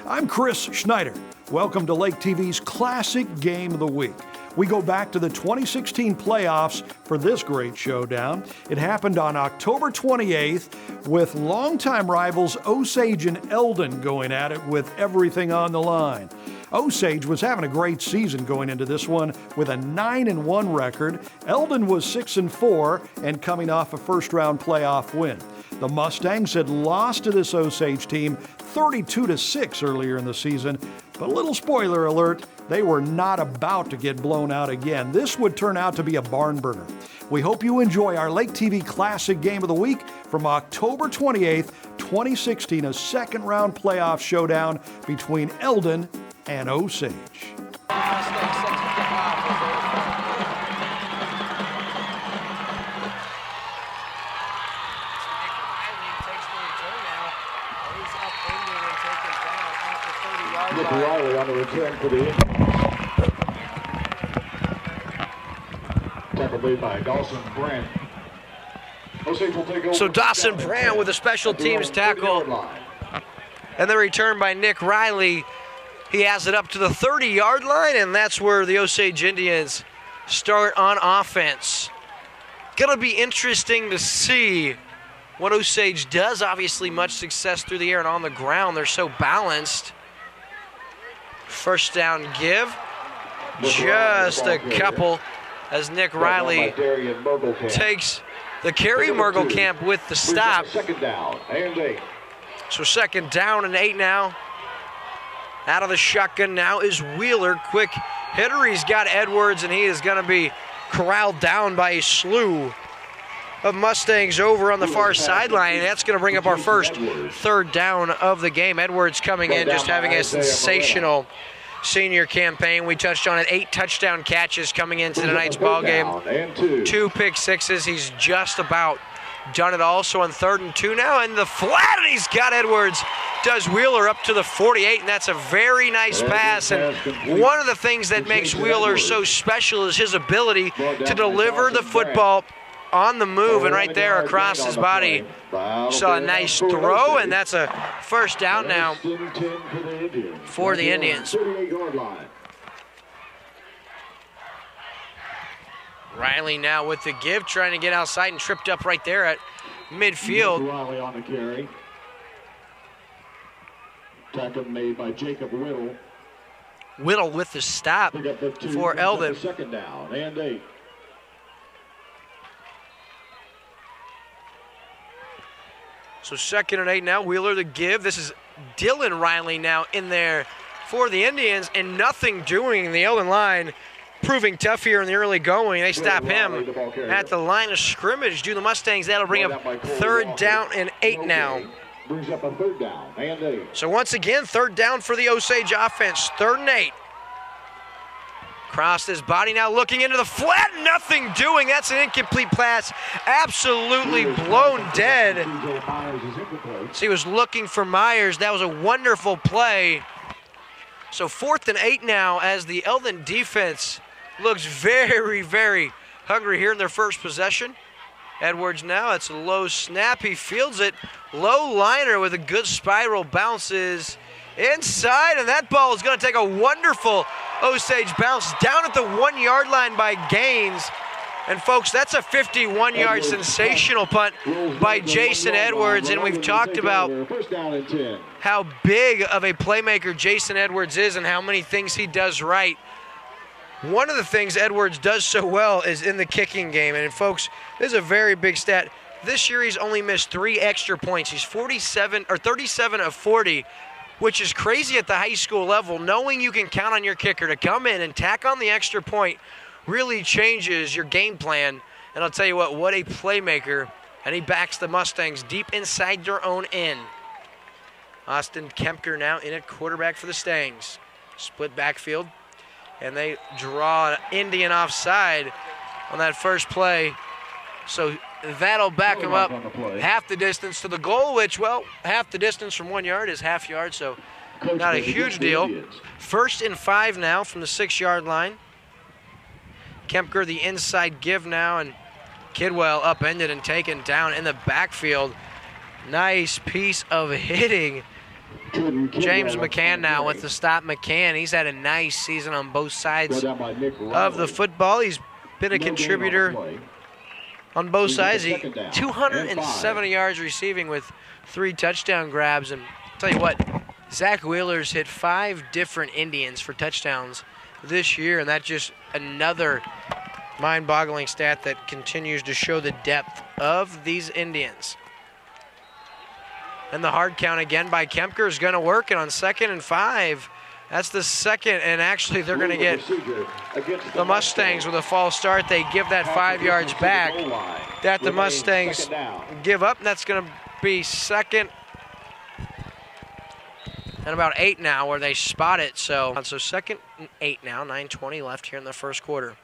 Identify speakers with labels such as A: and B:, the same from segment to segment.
A: I'm Chris Schneider. Welcome to Lake TV's Classic Game of the Week. We go back to the 2016 playoffs for this great showdown. It happened on October 28th with longtime rivals Osage and Eldon going at it with everything on the line. Osage was having a great season going into this one with a 9-1 record. Eldon was 6-4 and coming off a first-round playoff win. The Mustangs had lost to this Osage team 32-6 earlier in the season, but a little spoiler alert, they were not about to get blown out again. This would turn out to be a barn burner. We hope you enjoy our Lake TV Classic Game of the Week from October 28th, 2016, a second-round playoff showdown between Eldon and Osage.
B: Nick Riley on the return for the Indians. Tackle made by Dawson Brand. Osage will take over.
C: So Dawson Brand with a special teams tackle. And the return by Nick Riley. He has it up to the 30-yard line, and that's where the Osage Indians start on offense. Gonna be interesting to see what Osage does. Obviously, much success through the air and on the ground. They're so balanced. First down give. Just a couple as Nick Riley takes the carry. Mergelkamp with the stop.
B: Second down and 8.
C: So second down and 8 now. Out of the shotgun now is Wheeler. Quick hitter. He's got Edwards, and he is going to be corralled down by a slew of Mustangs over on the far sideline. That's going to bring up our first third down of the game. Edwards coming in, just having a sensational senior campaign. We touched on it. 8 touchdown catches coming into tonight's ball game. 2 pick sixes. He's just about done it all. So on 3rd and 2 now, and the flat, and he's got Edwards. Does Wheeler up to the 48, and that's a very nice pass. And one of the things that makes Wheeler so special is his ability to deliver the football on the move, and right there across his body. Saw a nice throw, and that's a first down now for the Indians. Riley now with the give, trying to get outside and tripped up right there at midfield.
B: Riley on the carry. Tackle made by Jacob Whittle.
C: Whittle with the stop for Eldon.
B: Second down and 8.
C: So 2nd and 8 now. Wheeler the give. This is Dillon Riley now in there for the Indians, and nothing doing. The Eldon line proving tough here in the early going. They stop him at the line of scrimmage. Do the Mustangs. That'll bring up 3rd down and 8 now.
B: Brings up a 3rd down and 8.
C: So once again, 3rd down for the Osage offense. 3rd and 8. Crossed his body now, looking into the flat. Nothing doing. That's an incomplete pass. Absolutely blown dead. So he was looking for Myers. That was a wonderful play. So 4th and 8 now as the Eldon defense looks very, very hungry here in their first possession. Edwards now, it's a low snap. He fields it. Low liner with a good spiral, bounces inside, and that ball is going to take a wonderful Osage bounce down at the 1-yard line by Gaines. And folks, that's a 51-yard sensational punt by Jason Edwards, and we've talked about how big of a playmaker Jason Edwards is and how many things he does right. One of the things Edwards does so well is in the kicking game. And folks, this is a very big stat. This year he's only missed 3 extra points. He's 37 of 40, which is crazy at the high school level. Knowing you can count on your kicker to come in and tack on the extra point really changes your game plan. And I'll tell you what a playmaker. And he backs the Mustangs deep inside their own end. Austin Kemper now in at quarterback for the Stangs. Split backfield. And they draw an Indian offside on that first play. So that'll back him up half the distance to the goal, which, well, half the distance from 1 yard is half yard, so not a huge deal. 1st and 5 now from the 6-yard line. Kemper the inside give now, and Kidwell upended and taken down in the backfield. Nice piece of hitting James McCann now with the stop. McCann, he's had a nice season on both sides of the football. He's been a contributor on both sides. 270 yards receiving with 3 touchdown grabs. And I'll tell you what, Zach Wheeler's hit 5 different Indians for touchdowns this year, and that's just another mind-boggling stat that continues to show the depth of these Indians. And the hard count again by Kemper is going to work, and on 2nd and 5, that's the second, and actually they're going to get the Mustangs with a false start. They give that 5 yards back that the Mustangs give up, and that's going to be 2nd and about 8 now where they spot it. So 2nd and 8 now, 9:20 left here in the first quarter.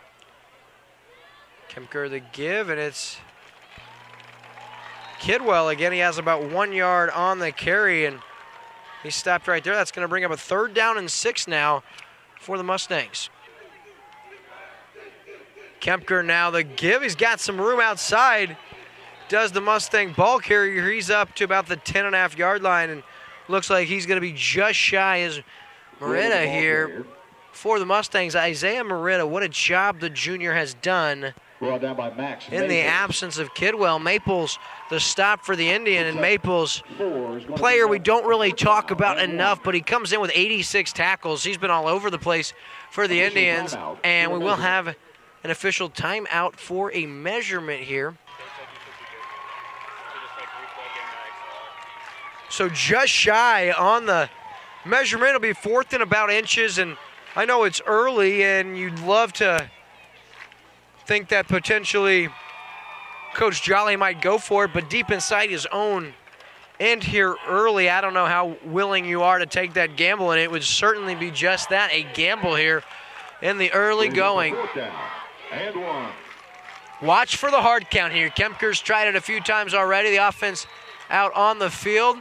C: Kemper the give, and it's Kidwell again. He has about 1 yard on the carry, and he stopped right there. That's going to bring up a 3rd down and 6 now for the Mustangs. Kemper now the give. He's got some room outside. Does the Mustang ball carrier. He's up to about the 10.5 yard line, and looks like he's going to be just shy as Merida here for the Mustangs. Isaiah Merida, what a job the junior has done in the absence of Kidwell. Maples, the stop for the Indian, and Maples, player we don't really talk about enough, but he comes in with 86 tackles. He's been all over the place for the Indians, and we will have an official timeout for a measurement here. So just shy on the measurement. It'll be 4th and about inches, and I know it's early, and you'd love to think that potentially Coach Jolly might go for it, but deep inside his own end here early, I don't know how willing you are to take that gamble, and it would certainly be just that, a gamble here in the early going. Watch for the hard count here. Kemper's tried it a few times already. The offense out on the field.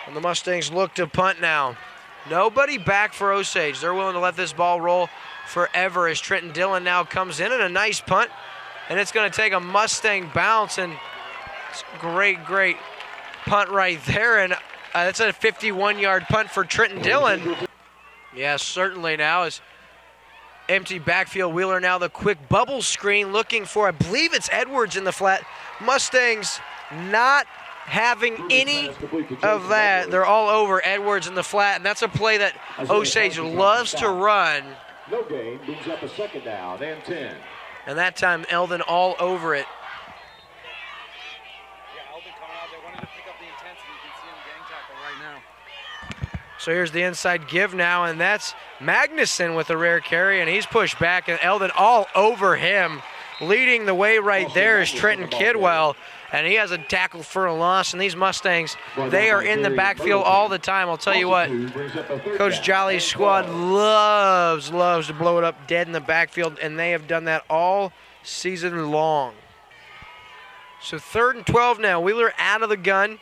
C: And the Mustangs look to punt now. Nobody back for Osage. They're willing to let this ball roll forever as Trenton Dillon now comes in, and a nice punt. And it's going to take a Mustang bounce, and it's a great, great punt right there. And that's a 51-yard punt for Trenton Dillon. Yes, certainly now is empty backfield. Wheeler now the quick bubble screen looking for, I believe it's Edwards in the flat. Mustangs not having any of that. They're all over Edwards in the flat, and that's a play that Osage loves to run.
B: No gain, brings up a 2nd down and 10.
C: And that time Eldon all over it.
D: Yeah, Eldon coming out there, wanted to pick up the intensity. You can see him gang tackle right now.
C: So here's the inside give now, and that's Magnuson with a rare carry, and he's pushed back, and Eldon all over him. Leading the way right there is Trenton Kidwell, and he has a tackle for a loss. And these Mustangs, they are in the backfield all the time. I'll tell you what, Coach Jolly's squad loves to blow it up dead in the backfield, and they have done that all season long. So 3rd and 12 now. Wheeler out of the gun,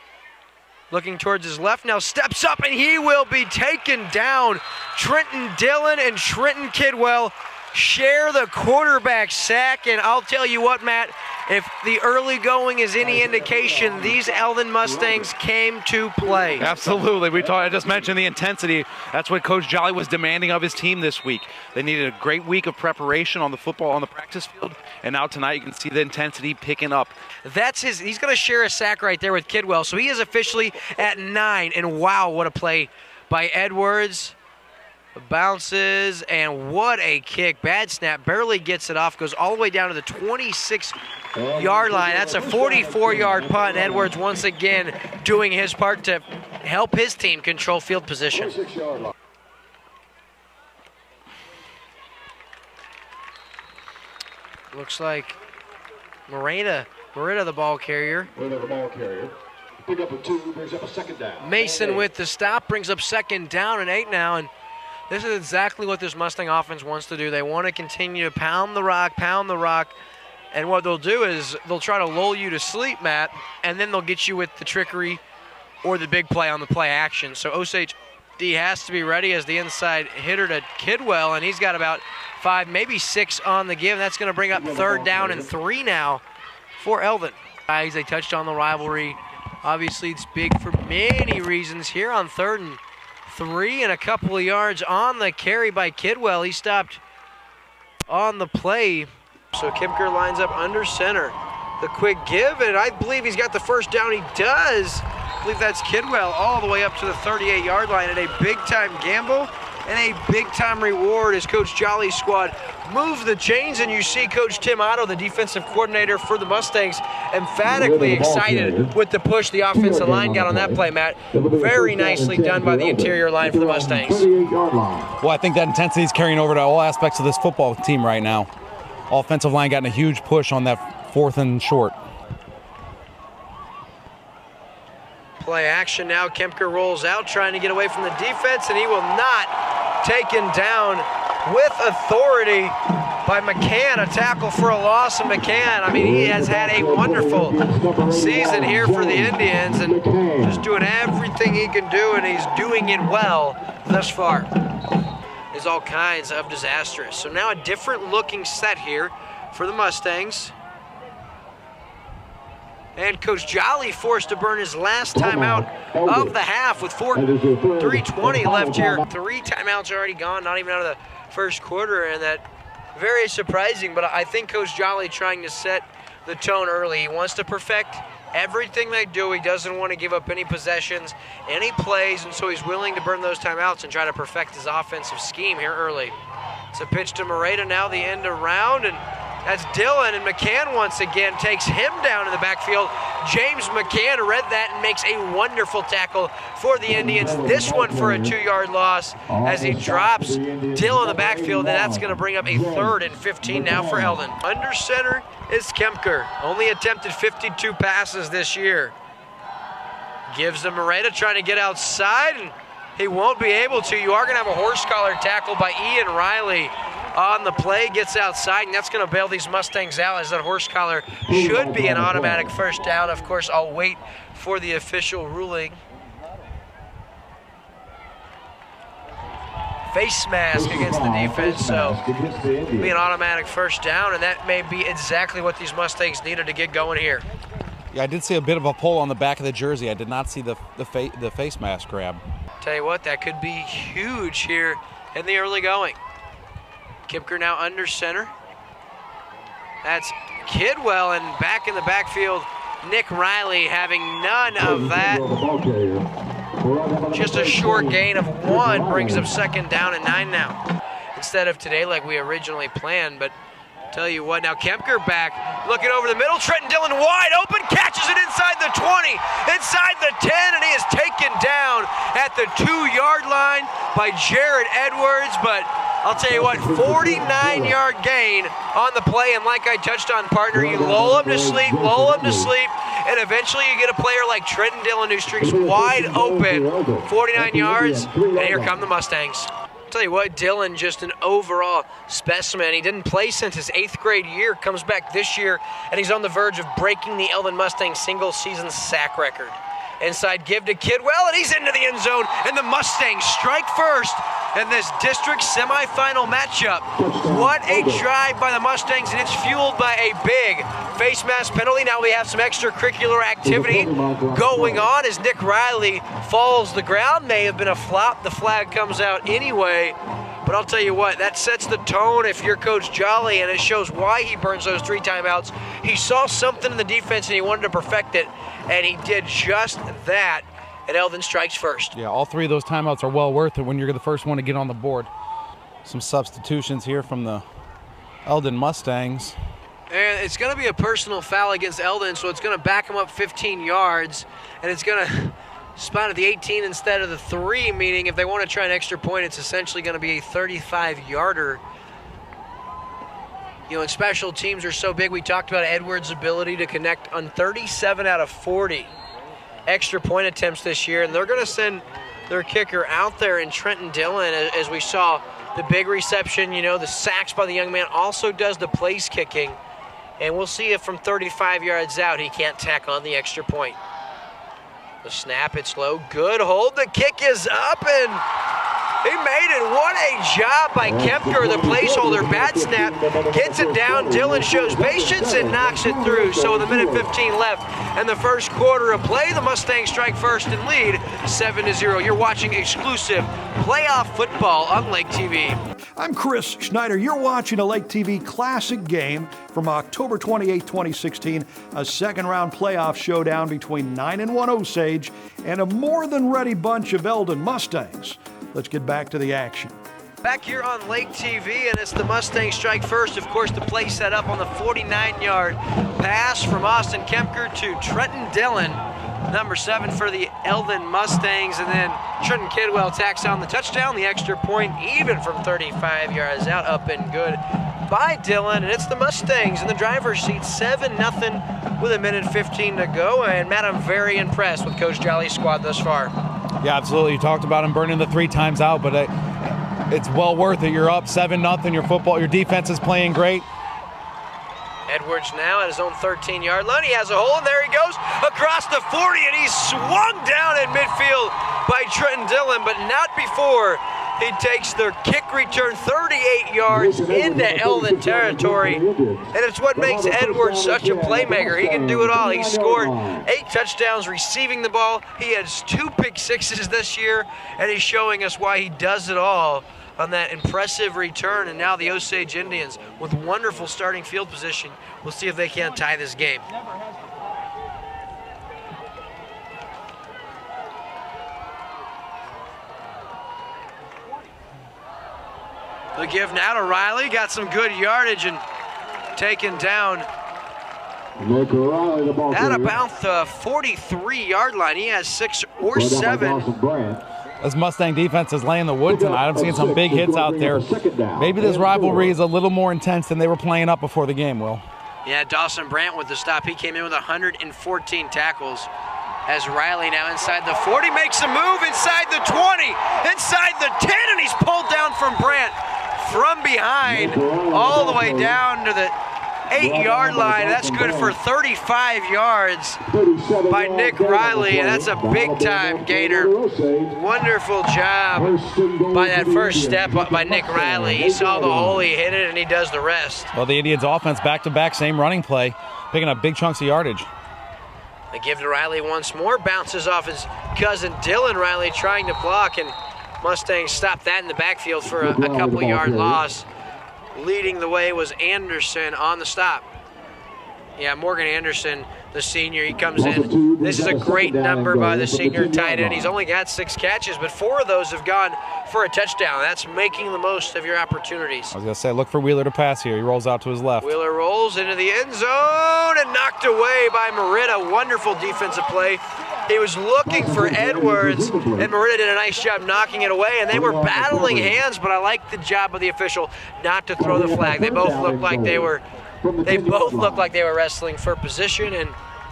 C: looking towards his left now, steps up, and he will be taken down. Trenton Dillon and Trenton Kidwell share the quarterback sack, and I'll tell you what, Matt, if the early going is any indication, these Eldon Mustangs came to play.
E: Absolutely. I just mentioned the intensity. That's what Coach Jolly was demanding of his team this week. They needed a great week of preparation on the football, on the practice field, and now tonight you can see the intensity picking up.
C: He's going to share a sack right there with Kidwell, so he is officially at 9, and wow, what a play by Edwards. Bounces, and what a kick. Bad snap, barely gets it off, goes all the way down to the 26-yard line. That's a 44-yard punt. Edwards once again doing his part to help his team control field position. Looks like Morena the ball carrier.
B: Pick up a 2, brings up a 2nd down.
C: Mason with the stop brings up 2nd down and 8 now, and this is exactly what this Mustang offense wants to do. They want to continue to pound the rock, and what they'll do is they'll try to lull you to sleep, Matt, and then they'll get you with the trickery or the big play on the play action. So Osage D has to be ready as the inside hitter to Kidwell, and he's got about 5, maybe 6 on the give. That's going to bring up 3rd down and 3 now for Eldon. Guys, they touched on the rivalry Obviously, it's big for many reasons here on 3rd and 3 and a couple of yards on the carry by Kidwell. He stopped on the play. So Kemper lines up under center. The quick give, and I believe he's got the first down. He does. I believe that's Kidwell all the way up to the 38-yard line, and a big-time gamble and a big-time reward as Coach Jolly's squad move the chains, and you see Coach Tim Otto, the defensive coordinator for the Mustangs, emphatically excited with the push the offensive line got on that play, Matt. Very nicely done by the interior line for the Mustangs.
F: Well, I think that intensity is carrying over to all aspects of this football team right now. Offensive line got a huge push on that 4th and short.
C: Play action now. Kemper rolls out, trying to get away from the defense, and he will not. Taken down with authority by McCann. A tackle for a loss of McCann. I mean, he has had a wonderful season here for the Indians and just doing everything he can do, and he's doing it well thus far. Is all kinds of disastrous. So now a different looking set here for the Mustangs. And Coach Jolly forced to burn his last timeout of the half with 3:20 left here. 3 timeouts already gone, not even out of the first quarter, and that very surprising, but I think Coach Jolly trying to set the tone early. He wants to perfect everything they do. He doesn't want to give up any possessions, any plays, and so he's willing to burn those timeouts and try to perfect his offensive scheme here early. It's a pitch to Moreta now, the end around, and that's Dillon, and McCann once again takes him down in the backfield. James McCann read that and makes a wonderful tackle for the Indians. This one for a 2-yard loss as he drops Dillon in the backfield, and that's going to bring up a 3rd and 15 now for Eldon. Under center is Kemper. Only attempted 52 passes this year. Gives to Moreta, trying to get outside, and he won't be able to. You are going to have a horse collar tackle by Ian Riley on the play, gets outside, and that's going to bail these Mustangs out as that horse collar should be an automatic first down. Of course, I'll wait for the official ruling. Face mask against the defense, so it'll be an automatic first down, and that may be exactly what these Mustangs needed to get going here.
F: Yeah, I did see a bit of a pull on the back of the jersey. I did not see the face mask grab.
C: Tell you what, that could be huge here in the early going. Kemper now under center. That's Kidwell, and back in the backfield, Nick Riley having none of that. Just a short gain of 1 brings up 2nd down and 9 now. Instead of today like we originally planned, but tell you what, now Kemper back, looking over the middle, Trenton Dillon wide open, catches it inside the 20, inside the 10, and he is taken down at the 2-yard line by Jared Edwards, but I'll tell you what, 49-yard gain on the play, and like I touched on, partner, you lull him to sleep, and eventually you get a player like Trenton Dillon who streaks wide open, 49 yards, and here come the Mustangs. Tell you what, Dillon, just an overall specimen. He didn't play since his 8th grade year, comes back this year, and he's on the verge of breaking the Eldon Mustangs single-season sack record. Inside give to Kidwell, and he's into the end zone, and the Mustangs strike first in this district semifinal matchup. What a drive by the Mustangs, and it's fueled by a big face mask penalty. Now we have some extracurricular activity going on as Nick Riley falls the ground. May have been a flop. The flag comes out anyway. But I'll tell you what, that sets the tone if you're Coach Jolly, and it shows why he burns those 3 timeouts. He saw something in the defense, and he wanted to perfect it, and he did just that, and Eldon strikes first.
F: Yeah, all 3 of those timeouts are well worth it when you're the first one to get on the board. Some substitutions here from the Eldon Mustangs.
C: And it's going to be a personal foul against Eldon, so it's going to back him up 15 yards, and it's going to spot at the 18 instead of the 3, meaning if they want to try an extra point, it's essentially going to be a 35-yarder. You know, and special teams are so big. We talked about Edwards' ability to connect on 37 out of 40 extra point attempts this year, and they're going to send their kicker out there in Trenton Dillon, as we saw the big reception, you know, the sacks by the young man, also does the place kicking, and we'll see if from 35 yards out he can't tack on the extra point. The snap, it's low, good hold, the kick is up, and He made it. What a job by Kemper, the placeholder. Bad snap. Gets it down. Dillon shows patience and knocks it through. So with a minute 15 left and the first quarter of play, the Mustangs strike first and lead 7-0. You're watching exclusive playoff football on Lake TV.
A: I'm Chris Schneider. You're watching a Lake TV classic game from October 28, 2016, a second-round playoff showdown between 9-1 Osage and a more-than-ready bunch of Eldon Mustangs. Let's get back to the action.
C: Back here on Lake TV, and it's the Mustangs strike first. Of course, the play set up on the 49-yard pass from Austin Kemper to Trenton Dillon, number 7 for the Eldon Mustangs, and then Trenton Kidwell tacks on the touchdown, the extra point, even from 35 yards out, up and good by Dillon, and it's the Mustangs in the driver's seat, 7-0 with a minute 15 to go, and Matt, I'm very impressed with Coach Jolly's squad thus far.
F: Yeah, absolutely. You talked about him burning the 3 times out, but it's well worth it. You're up 7-0. Your defense is playing great.
C: Edwards now at his own 13-yard line. He has a hole, and there he goes across the 40, and he's swung down in midfield by Trenton Dillon, but not before he takes their kick return 38 yards into Eldon territory. And it's what makes Edwards such a playmaker. He can do it all. He scored 8 touchdowns receiving the ball. He has 2 pick sixes this year, and he's showing us why he does it all on that impressive return. And now the Osage Indians with wonderful starting field position. We'll see if they can't tie this game. The give now to Riley, got some good yardage and taken down at about the 43-yard line. He has 6 or 7.
F: This Mustang defense is laying the wood tonight. I'm seeing some big hits out there. Maybe this rivalry is a little more intense than they were playing up before the game, Will.
C: Yeah, Dawson Brandt with the stop. He came in with 114 tackles. As Riley now inside the 40, makes a move inside the 20, inside the 10, and he's pulled down from Brandt from behind all the way down to the 8-yard line. That's good for 35 yards by Nick Riley, and that's a big-time gainer. Wonderful job by that first step by Nick Riley. He saw the hole, he hit it, and he does the rest.
F: Well, the Indians offense back-to-back, same running play, picking up big chunks of yardage.
C: They give to Riley once more, bounces off his cousin Dillon. Riley trying to block, and Mustangs stopped that in the backfield for a couple-yard loss. Leading the way was Anderson on the stop. Yeah, Morgan Anderson, the senior, he comes in. This is a great number by the senior tight end. He's only got 6 catches, but 4 of those have gone for a touchdown. That's making the most of your opportunities.
F: I was going to say, look for Wheeler to pass here. He rolls out to his left.
C: Wheeler rolls into the end zone and knocked away by Merida. Wonderful defensive play. He was looking for Edwards, and Merida did a nice job knocking it away, and they were battling hands, but I like the job of the official not to throw the flag. They both looked like they were wrestling for position, and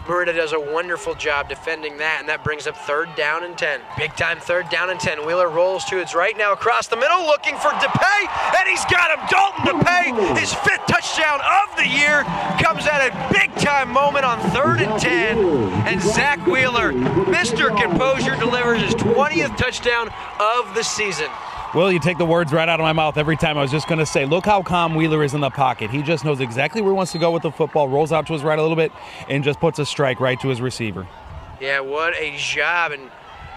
C: Merida does a wonderful job defending that, and that brings up 3rd down and 10. Big time 3rd down and 10. Wheeler rolls to his right now across the middle, looking for DePay, and he's got him. Dalton DePay, his 5th touchdown of the year, comes at a big time moment on 3rd and 10, and Zach Wheeler, Mr. Composure, delivers his 20th touchdown of the season.
F: Will, you take the words right out of my mouth every time. I was just going to say, look how calm Wheeler is in the pocket. He just knows exactly where he wants to go with the football, rolls out to his right a little bit, and just puts a strike right to his receiver.
C: Yeah, what a job. And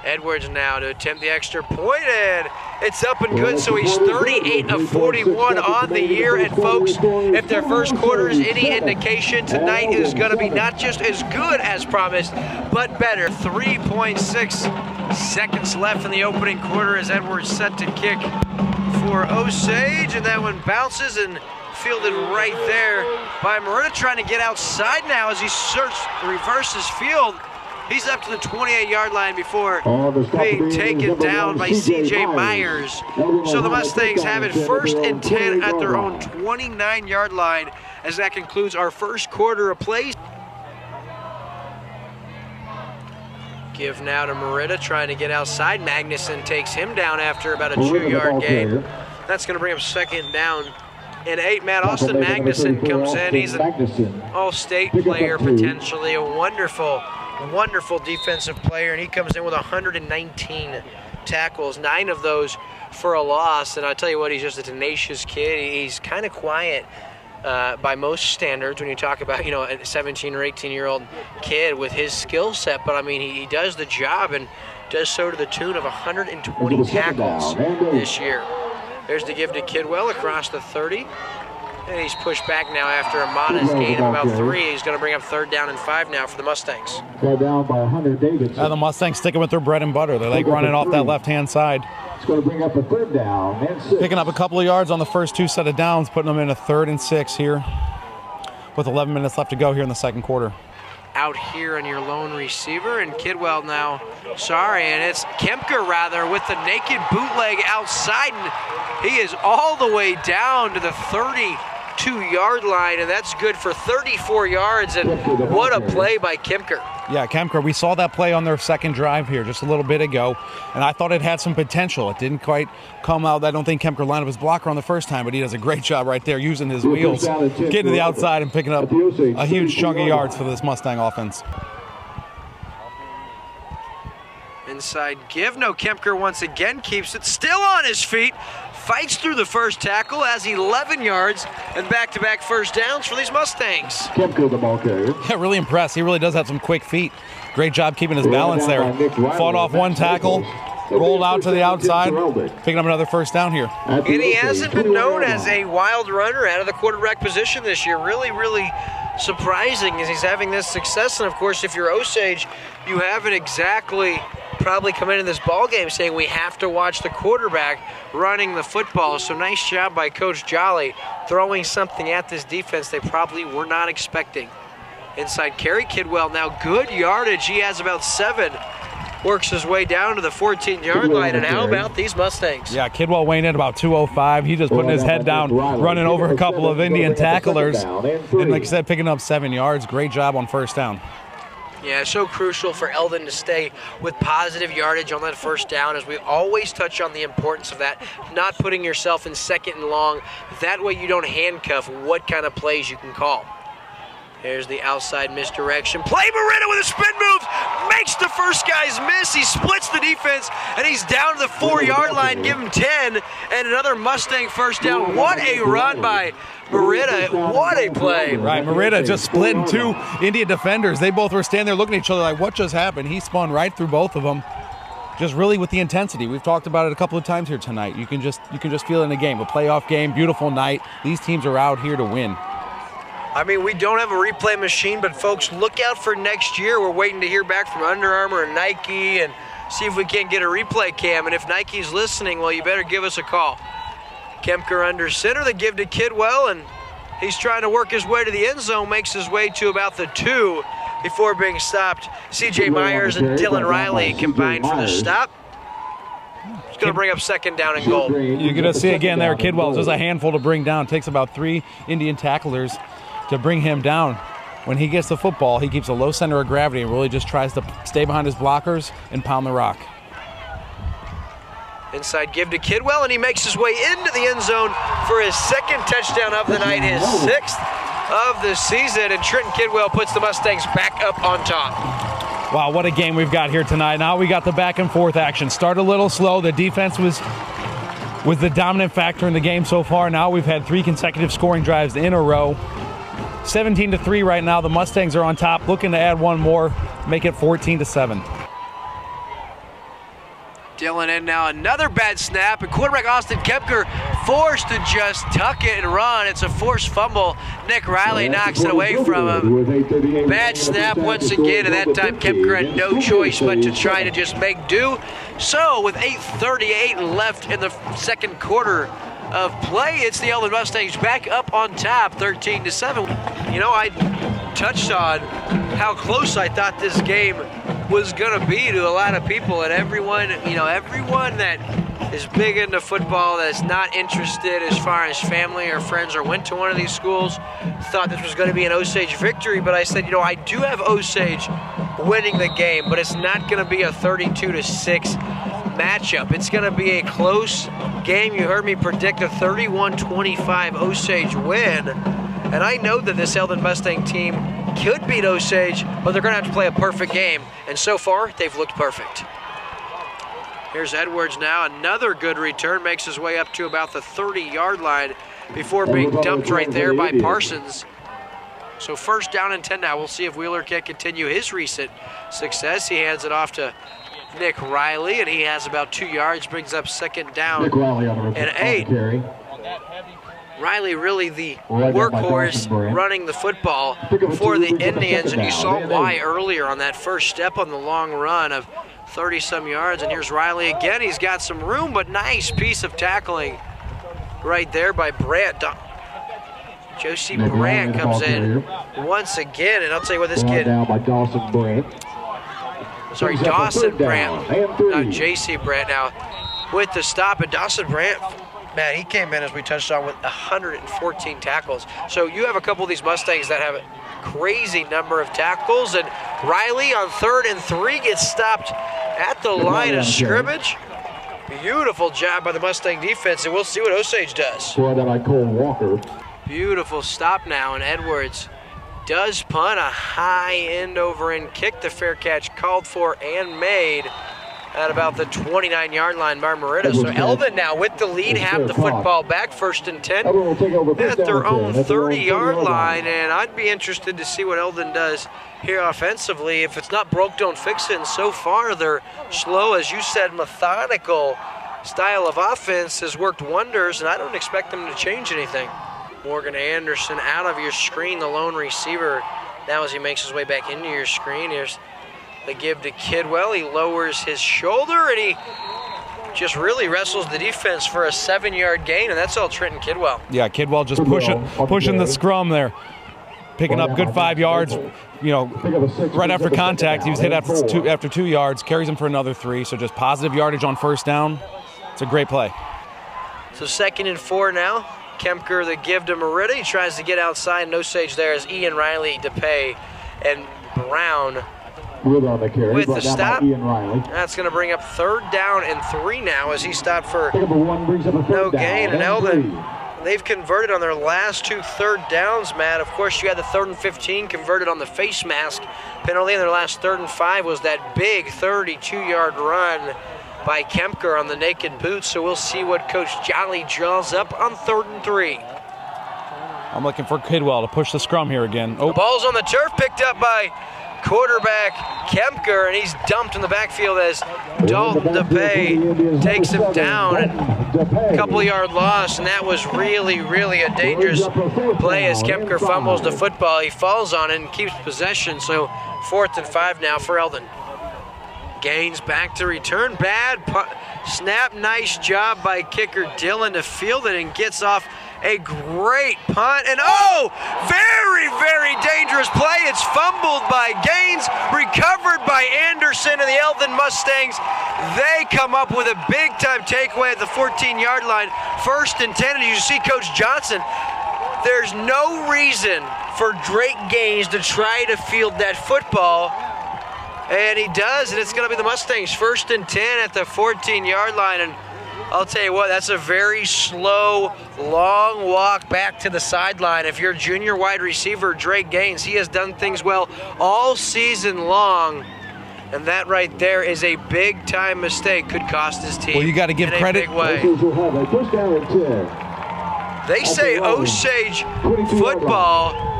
C: Edwards now to attempt the extra point, and it's up and good. So he's 38 of 41 on the year. And folks, if their first quarter is any indication, tonight is going to be not just as good as promised, but better. 3.6 seconds left in the opening quarter as Edwards set to kick for Osage, and that one bounces and fielded right there by Merida, trying to get outside now as he reverses field. He's up to the 28-yard line before being taken down by C.J. Myers. So the Mustangs have it 1st and 10 at their own 29-yard line as that concludes our first quarter of play. Give now to Merida, trying to get outside. Magnuson takes him down after about a 2-yard gain. That's going to bring him 2nd down and 8. Matt, Austin Magnuson comes in. He's an all-state player, potentially a wonderful defensive player, and he comes in with 119 tackles. 9 of those for a loss. And I'll tell you what, he's just a tenacious kid. He's kind of quiet by most standards when you talk about, you know, a 17 or 18-year-old kid with his skill set. But, I mean, he does the job and does so to the tune of 120 tackles this year. There's the give to Kidwell across the 30. And he's pushed back now after a modest gain of about 3. He's going to bring up 3rd down and 5 now for the Mustangs.
B: Down by 100 Davidson.
F: The Mustangs sticking with their bread and butter. They like running off that left-hand side.
B: It's going to bring up a 3rd down and 6.
F: Picking up a couple of yards on the first 2 set of downs, putting them in a 3rd and 6 here with 11 minutes left to go here in the second quarter.
C: Out here on your lone receiver, and Kidwell now, and it's Kemper rather with the naked bootleg outside, and he is all the way down to the 32-yard line, and that's good for 34 yards, and what a play by Kemper.
F: Yeah, Kemper, we saw that play on their second drive here just a little bit ago, and I thought it had some potential. It didn't quite come out. I don't think Kemper lined up his blocker on the first time, but he does a great job right there using his wheels, getting to the outside and picking up a huge chunk of yards for this Mustang offense.
C: Inside give, no, Kemper once again keeps it still on his feet, fights through the first tackle, has 11 yards and back-to-back first downs for these Mustangs.
B: Kemper, the ball carrier.
F: Yeah, really impressed. He really does have some quick feet. Great job keeping his balance there. Fought off one tackle, rolled out to the outside, picking up another first down here.
C: And he hasn't been known as a wild runner out of the quarterback position this year. Really, really surprising as he's having this success. And of course, if you're Osage, you haven't exactly probably come into this ball game saying we have to watch the quarterback running the football. So nice job by Coach Jolly throwing something at this defense they probably were not expecting. Inside carry, Kidwell now good yardage. He has about 7. Works his way down to the 14-yard line. And how about these Mustangs?
F: Yeah, Kidwell weighing in about 205. He just putting his head down, running over a couple of Indian tacklers. And like I said, picking up 7 yards. Great job on first down.
C: Yeah, so crucial for Eldon to stay with positive yardage on that first down, as we always touch on the importance of that, not putting yourself in 2nd and long. That way you don't handcuff what kind of plays you can call. There's the outside misdirection. Play Morita with a spin move, makes the first guys miss. He splits the defense, and he's down to the 4-yard line. Give him 10, and another Mustang first down. What a run by Morita. What a play.
F: Right, Morita just splitting 2 Indian defenders. They both were standing there looking at each other like, what just happened? He spun right through both of them. Just really with the intensity. We've talked about it a couple of times here tonight. You can just feel it in the game. A playoff game, beautiful night. These teams are out here to win.
C: I mean, we don't have a replay machine, but folks, look out for next year. We're waiting to hear back from Under Armour and Nike and see if we can't get a replay cam. And if Nike's listening, well, you better give us a call. Kemper under center, the give to Kidwell, and he's trying to work his way to the end zone, makes his way to about the 2 before being stopped. C.J. Myers and Dillon Riley combined for the stop. It's going to bring up 2nd down and goal.
F: You're going to see again there, Kidwell, just a handful to bring down. Takes about 3 Indian tacklers to bring him down. When he gets the football, he keeps a low center of gravity and really just tries to stay behind his blockers and pound the rock.
C: Inside give to Kidwell, and he makes his way into the end zone for his 2nd touchdown of the night, his 6th of the season, and Trenton Kidwell puts the Mustangs back up on top.
F: Wow, what a game we've got here tonight. Now we got the back and forth action. Started a little slow. The defense was the dominant factor in the game so far. Now we've had 3 consecutive scoring drives in a row. 17-3 right now. The Mustangs are on top, looking to add one more, make it 14-7.
C: Dillon in now, another bad snap, and quarterback Austin Kemper forced to just tuck it and run. It's a forced fumble. Nick Riley knocks it away from him. Bad snap once again, and that time Kemper had no choice but to try to just make do. So with 8:38 left in the second quarter of play, it's the Eldon Mustangs back up on top, 13-7. You know, I touched on how close I thought this game was gonna be to a lot of people, and everyone that is big into football, that's not interested as far as family or friends or went to one of these schools, thought this was gonna be an Osage victory. But I said, you know, I do have Osage winning the game, but it's not gonna be a 32-6 matchup. It's gonna be a close game. You heard me predict a 31-25 Osage win, and I know that this Eldon Mustang team could beat Osage, but they're gonna have to play a perfect game, and so far they've looked perfect. Here's Edwards now, another good return, makes his way up to about the 30-yard line before being dumped right there by Parsons. So first down and 10 now. We'll see if Wheeler can continue his recent success. He hands it off to Nick Riley, and he has about 2 yards, brings up second down and 8. Riley really the workhorse running the football for the Indians, and you saw why earlier on that first step on the long run of 30-some yards. And here's Riley again. He's got some room, but nice piece of tackling right there by Brandt. Josie Brandt comes in once again, and I'll tell you what, this kid. Sorry, Dawson Brandt, not J.C. Brandt now with the stop. And Dawson Brandt, man, he came in, as we touched on, with 114 tackles. So you have a couple of these Mustangs that have a crazy number of tackles, and Riley on 3rd and 3 gets stopped at the line of scrimmage. Beautiful job by the Mustang defense, and we'll see what Osage does. Beautiful stop now, and Edwards does punt a high end-over-end kick. The fair catch called for and made at about the 29-yard line by Merida. So Eldon now with the lead, have the football back, 1st and 10 at their own 30-yard line, and I'd be interested to see what Eldon does here offensively. If it's not broke, don't fix it, and so far their slow, as you said, methodical style of offense has worked wonders, and I don't expect them to change anything. Morgan Anderson out of your screen, the lone receiver. Now as he makes his way back into your screen, here's the give to Kidwell. He lowers his shoulder, and he just really wrestles the defense for a 7-yard gain, and that's all Trenton Kidwell.
F: Yeah, Kidwell just pushing the scrum there, picking up good 5 yards. You know, right after contact, he was hit after 2 yards, carries him for another 3, so just positive yardage on first down. It's a great play.
C: So 2nd and 4 now. Kemper the give to Merida. He tries to get outside. No Osage there as Ian Riley, DePay, and Brown with the stop. That's going to bring up 3rd down and 3 now as he stopped for no gain. And Eldon, they've converted on their last 2 3rd downs, Matt. Of course, you had the 3rd and 15 converted on the face mask penalty, and their last 3rd and 5 was that big 32-yard run by Kemper on the naked boot. So we'll see what Coach Jolly draws up on 3rd and 3.
F: I'm looking for Kidwell to push the scrum here again.
C: The ball's on the turf, picked up by quarterback Kemper, and he's dumped in the backfield as Dalton DePay takes him down. And a couple-yard loss, and that was really, really a dangerous play as Kemper fumbles the football. He falls on it and keeps possession, so 4th and 5 now for Eldon. Gains back to return, bad snap, nice job by kicker Dillon to field it and gets off a great punt. And oh, very, very dangerous play. It's fumbled by Gaines, recovered by Anderson, and the Eldon Mustangs, they come up with a big-time takeaway at the 14-yard line. 1st and 10, and you see Coach Johnson, there's no reason for Drake Gaines to try to field that football. And he does, and it's going to be the Mustangs 1st and 10 at the 14-yard line. And I'll tell you what, that's a very slow, long walk back to the sideline. If you're junior wide receiver Drake Gaines, he has done things well all season long. And that right there is a big-time mistake. Could cost his team.
F: Well, you got to give credit.
C: They say Osage football.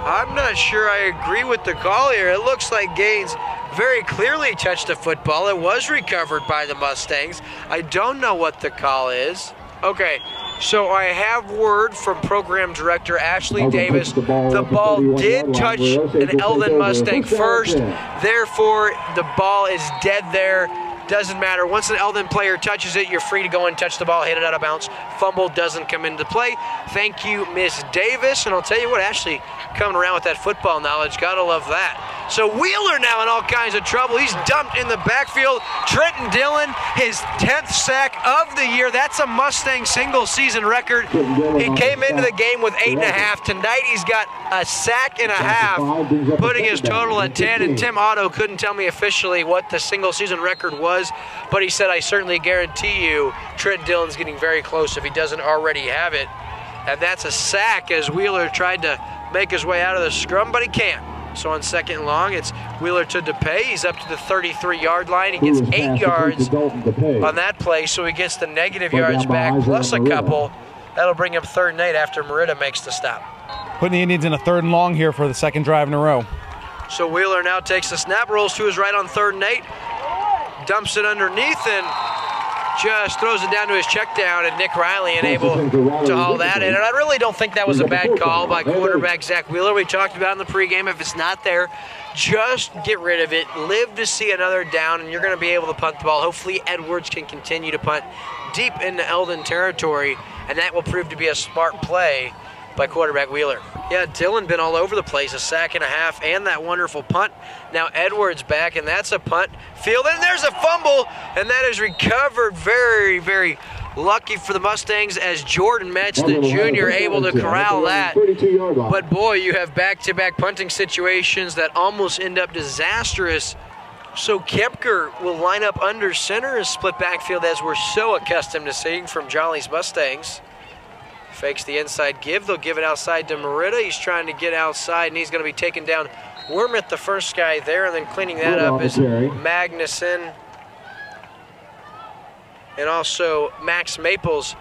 C: I'm not sure I agree with the call here. It looks like Gaines very clearly touched the football. It was recovered by the Mustangs. I don't know what the call is. Okay, so I have word from program director Ashley Davis. The ball did touch an Eldon Mustang first. Therefore, the ball is dead there. Doesn't matter. Once an Eldon player touches it, you're free to go and touch the ball, hit it out of bounds. Fumble doesn't come into play. Thank you, Miss Davis. And I'll tell you what, Ashley coming around with that football knowledge. Gotta love that. So Wheeler now in all kinds of trouble. He's dumped in the backfield. Trenton Dillon, his 10th sack of the year. That's a Mustang single-season record. He came into the game with 8.5. Tonight he's got a sack and a half, putting his total at 10. And Tim Otto couldn't tell me officially what the single-season record was, but he said, I certainly guarantee you Trent Dillon's getting very close if he doesn't already have it. And that's a sack as Wheeler tried to make his way out of the scrum, but he can't. So on 2nd and long, it's Wheeler to DePay. He's up to the 33-yard line. He gets 8 yards on that play, so he gets the negative yards back plus a couple. That'll bring him 3rd and 8 after Merida makes the stop.
F: Putting the Indians in a 3rd and long here for the 2nd drive in a row.
C: So Wheeler now takes the snap, rolls to his right on 3rd and 8, dumps it underneath, and just throws it down to his check down, and Nick Riley unable to haul that in. And I really don't think that was a bad call by quarterback Zach Wheeler. We talked about in the pregame, if it's not there, just get rid of it. Live to see another down, and you're going to be able to punt the ball. Hopefully Edwards can continue to punt deep into Eldon territory, and that will prove to be a smart play by quarterback Wheeler. Yeah, Dillon been all over the place, a sack and a half and that wonderful punt. Now Edwards back, and that's a punt. Field, and there's a fumble, and that is recovered. Very, very lucky for the Mustangs as Jordan Metz, the junior, able to corral that. But boy, you have back-to-back punting situations that almost end up disastrous. So Kemper will line up under center in split backfield, as we're so accustomed to seeing from Jolly's Mustangs. Fakes the inside give. They'll give it outside to Merida. He's trying to get outside, and he's going to be taken down. Wormuth, the first guy there, and then cleaning that up is Magnuson. And also Max Maples.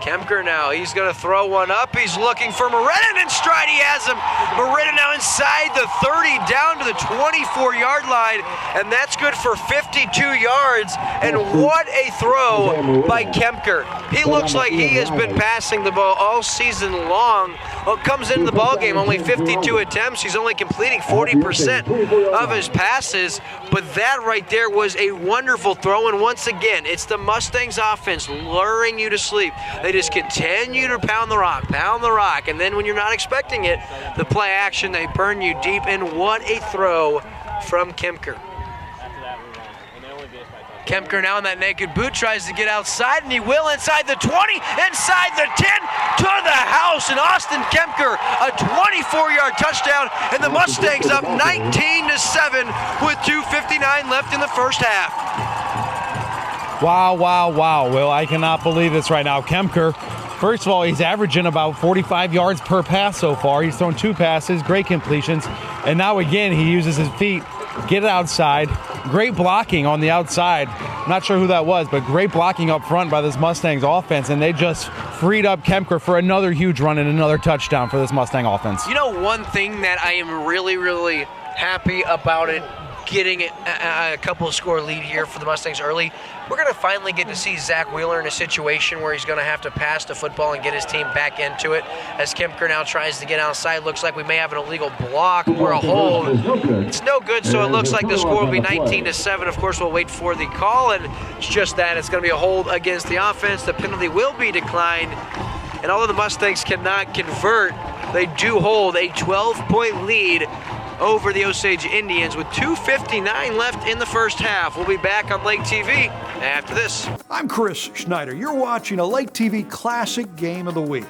C: Kemper now, he's going to throw one up. He's looking for Merida, and in stride he has him. Merida now inside the 30, down to the 24-yard line, and that's good for 52 yards. And what a throw by Kemper. He looks like he has been passing the ball all season long. Well, comes into the ball game, only 52 attempts. He's only completing 40% of his passes, but that right there was a wonderful throw. And once again, it's the Mustangs offense luring you to sleep. They just continue to pound the rock, and then when you're not expecting it, the play action, they burn you deep. And what a throw from Kemper. Kemper now in that naked boot tries to get outside, and he will inside the 20, inside the 10, to the house, and Austin Kemper, a 24-yard touchdown, and the Mustangs up 19-7 with 2:59 left in the first half.
F: Wow, wow, wow, Will. I cannot believe this right now. Kemper, first of all, he's averaging about 45 yards per pass so far. He's thrown 2 passes, great completions, and now again he uses his feet, get it outside. Great blocking on the outside. Not sure who that was, but great blocking up front by this Mustangs offense, and they just freed up Kemper for another huge run and another touchdown for this Mustang offense.
C: You know, one thing that I am really, really happy about it, getting a couple of score lead here for the Mustangs early. We're going to finally get to see Zach Wheeler in a situation where he's going to have to pass the football and get his team back into it. As Kemper now tries to get outside, looks like we may have an illegal block or a hold. It's no good, so it looks like the score will be 19-7. Of course, we'll wait for the call, and it's just that. It's going to be a hold against the offense. The penalty will be declined, and although the Mustangs cannot convert, they do hold a 12-point lead over the Osage Indians with 2:59 left in the first half. We'll be back on Lake TV after this.
A: I'm Chris Schneider. You're watching a Lake TV Classic Game of the Week.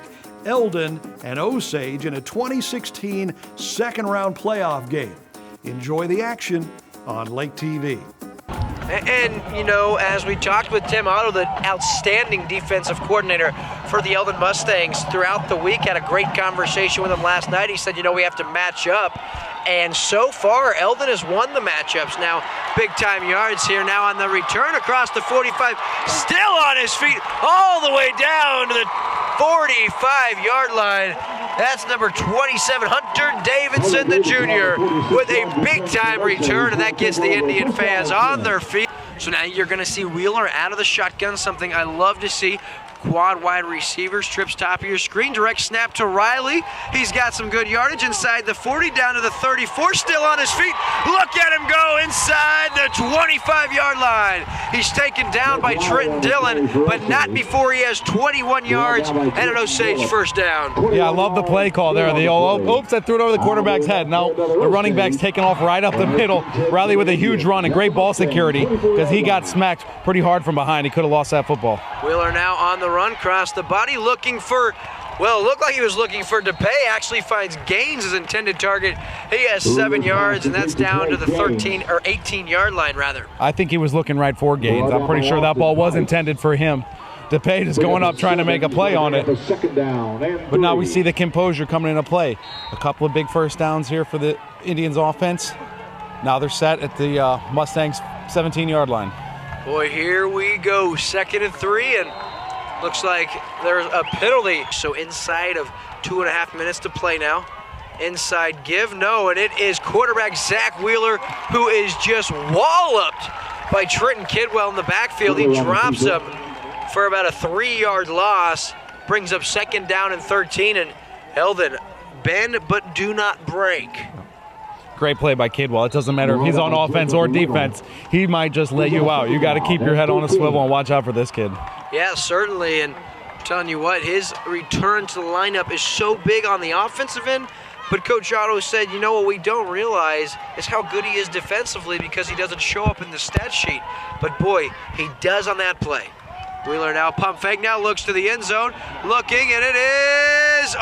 A: Eldon and Osage in a 2016 second-round playoff game. Enjoy the action on Lake TV.
C: And, you know, as we talked with Tim Otto, the outstanding defensive coordinator for the Eldon Mustangs throughout the week, had a great conversation with him last night. He said, you know, we have to match up. And so far, Eldon has won the matchups. Now, big-time yards here now on the return across the 45. Still on his feet all the way down to the 45-yard line. That's number 27, Hunter Davidson, the junior, with a big-time return, and that gets the Indian fans on their feet. So now you're going to see Wheeler out of the shotgun, something I love to see. Quad wide receivers, trips top of your screen, direct snap to Riley. He's got some good yardage inside the 40, down to the 34, still on his feet. Look at him go inside the 25-yard line. He's taken down by Trenton Dillon, but not before he has 21 yards and an Osage first down.
F: Yeah, I love the play call there. The oops, I threw it over the quarterback's head. Now the running back's taking off right up the middle. Riley with a huge run and great ball security because he got smacked pretty hard from behind. He could have lost that football.
C: Wheeler now on the run, cross the body, looking for, well, it looked like he was looking for DePay, actually finds Gaines as intended target. He has 7 yards, and that's down to the 13 or 18-yard line, rather.
F: I think he was looking right for Gaines. I'm pretty sure that ball was intended for him. DePay just going up trying to make a play on it. But now we see the composure coming into play. A couple of big first downs here for the Indians offense. Now they're set at the Mustangs 17-yard line.
C: Boy, here we go. 2nd and 3, and looks like there's a penalty. So inside of 2.5 minutes to play now. Inside give, no, and it is quarterback Zach Wheeler who is just walloped by Trenton Kidwell in the backfield. He drops him for about a 3-yard loss, brings up 2nd down and 13, and Eldon, bend but do not break.
F: Great play by Kidwell. It doesn't matter if he's on offense or defense. He might just let you out. You got to keep your head on a swivel and watch out for this kid.
C: Yeah, certainly, and I'm telling you what, his return to the lineup is so big on the offensive end, but Coach Otto said, you know what we don't realize is how good he is defensively because he doesn't show up in the stat sheet. But boy, he does on that play. Wheeler now pump fake, now looks to the end zone, looking, and it is,